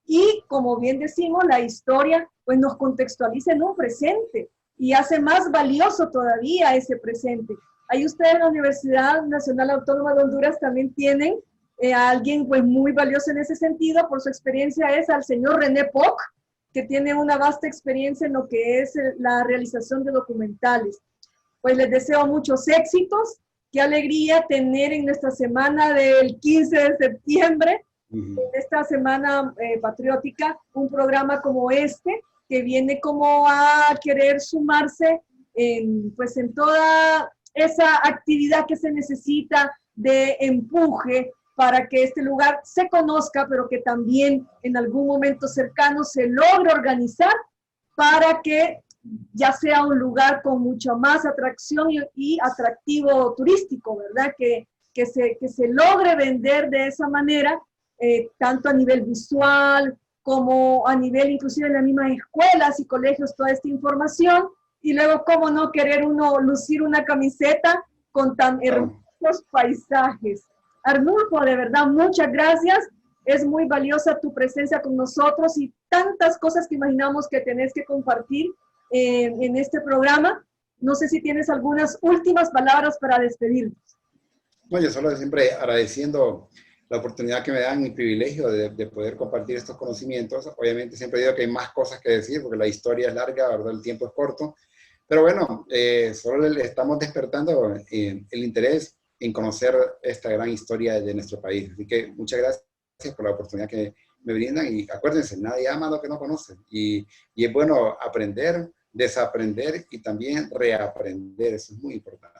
y como bien decimos, la historia pues nos contextualiza en un presente y hace más valioso todavía ese presente. Ahí ustedes en la Universidad Nacional Autónoma de Honduras también tienen a alguien pues muy valioso en ese sentido, por su experiencia, es al señor René Poc, que tiene una vasta experiencia en lo que es la realización de documentales. Pues les deseo muchos éxitos, qué alegría tener en nuestra semana del 15 de septiembre en esta semana patriótica, un programa como este, que viene como a querer sumarse pues en toda esa actividad que se necesita de empuje para que este lugar se conozca, pero que también en algún momento cercano se logre organizar para que ya sea un lugar con mucha más atracción y atractivo turístico, ¿verdad? Que se logre vender de esa manera, tanto a nivel visual como a nivel inclusive en las mismas escuelas y colegios, toda esta información, y luego, cómo no querer uno lucir una camiseta con tan hermosos paisajes. Arnulfo, de verdad, muchas gracias. Es muy valiosa tu presencia con nosotros y tantas cosas que imaginamos que tenés que compartir en este programa. No sé si tienes algunas últimas palabras para despedirnos. No, yo solo siempre agradeciendo la oportunidad que me dan, mi privilegio de poder compartir estos conocimientos. Obviamente siempre digo que hay más cosas que decir porque la historia es larga, ¿verdad? El tiempo es corto. Pero bueno, solo le estamos despertando el interés en conocer esta gran historia de nuestro país. Así que muchas gracias por la oportunidad que me brindan y acuérdense, nadie ama lo que no conoce. Y es bueno aprender, desaprender y también reaprender. Eso es muy importante.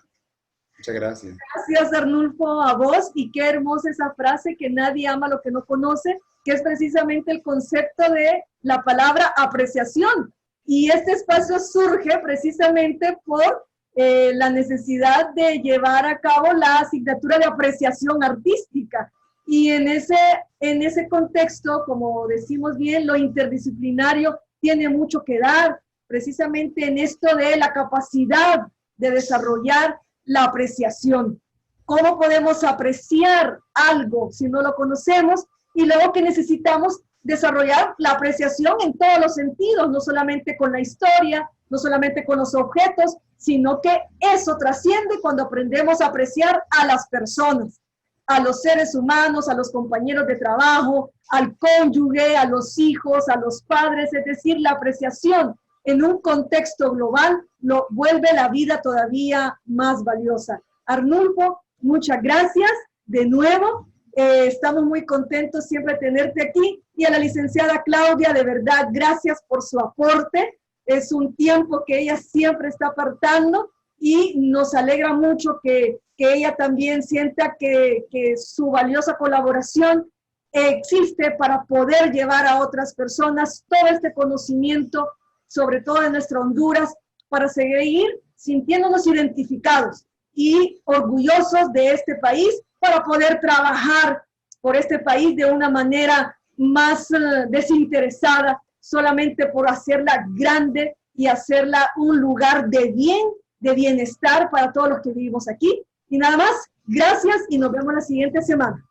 Muchas gracias. Gracias, Arnulfo, a vos. Y qué hermosa esa frase, que nadie ama lo que no conoce, que es precisamente el concepto de la palabra apreciación. Y este espacio surge precisamente por la necesidad de llevar a cabo la asignatura de apreciación artística. Y en ese contexto, como decimos bien, lo interdisciplinario tiene mucho que dar, precisamente en esto de la capacidad de desarrollar la apreciación. ¿Cómo podemos apreciar algo si no lo conocemos? Y luego que necesitamos desarrollar la apreciación en todos los sentidos, no solamente con la historia, no solamente con los objetos, sino que eso trasciende cuando aprendemos a apreciar a las personas, a los seres humanos, a los compañeros de trabajo, al cónyuge, a los hijos, a los padres, es decir, la apreciación en un contexto global lo vuelve la vida todavía más valiosa. Arnulfo, muchas gracias de nuevo. Estamos muy contentos siempre de tenerte aquí. Y a la licenciada Claudia, de verdad, gracias por su aporte. Es un tiempo que ella siempre está apartando y nos alegra mucho que ella también sienta que su valiosa colaboración existe para poder llevar a otras personas todo este conocimiento, sobre todo en nuestra Honduras, para seguir sintiéndonos identificados y orgullosos de este país, para poder trabajar por este país de una manera más desinteresada, solamente por hacerla grande y hacerla un lugar de bien, de bienestar para todos los que vivimos aquí. Y nada más, gracias y nos vemos la siguiente semana.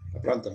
Hasta pronto.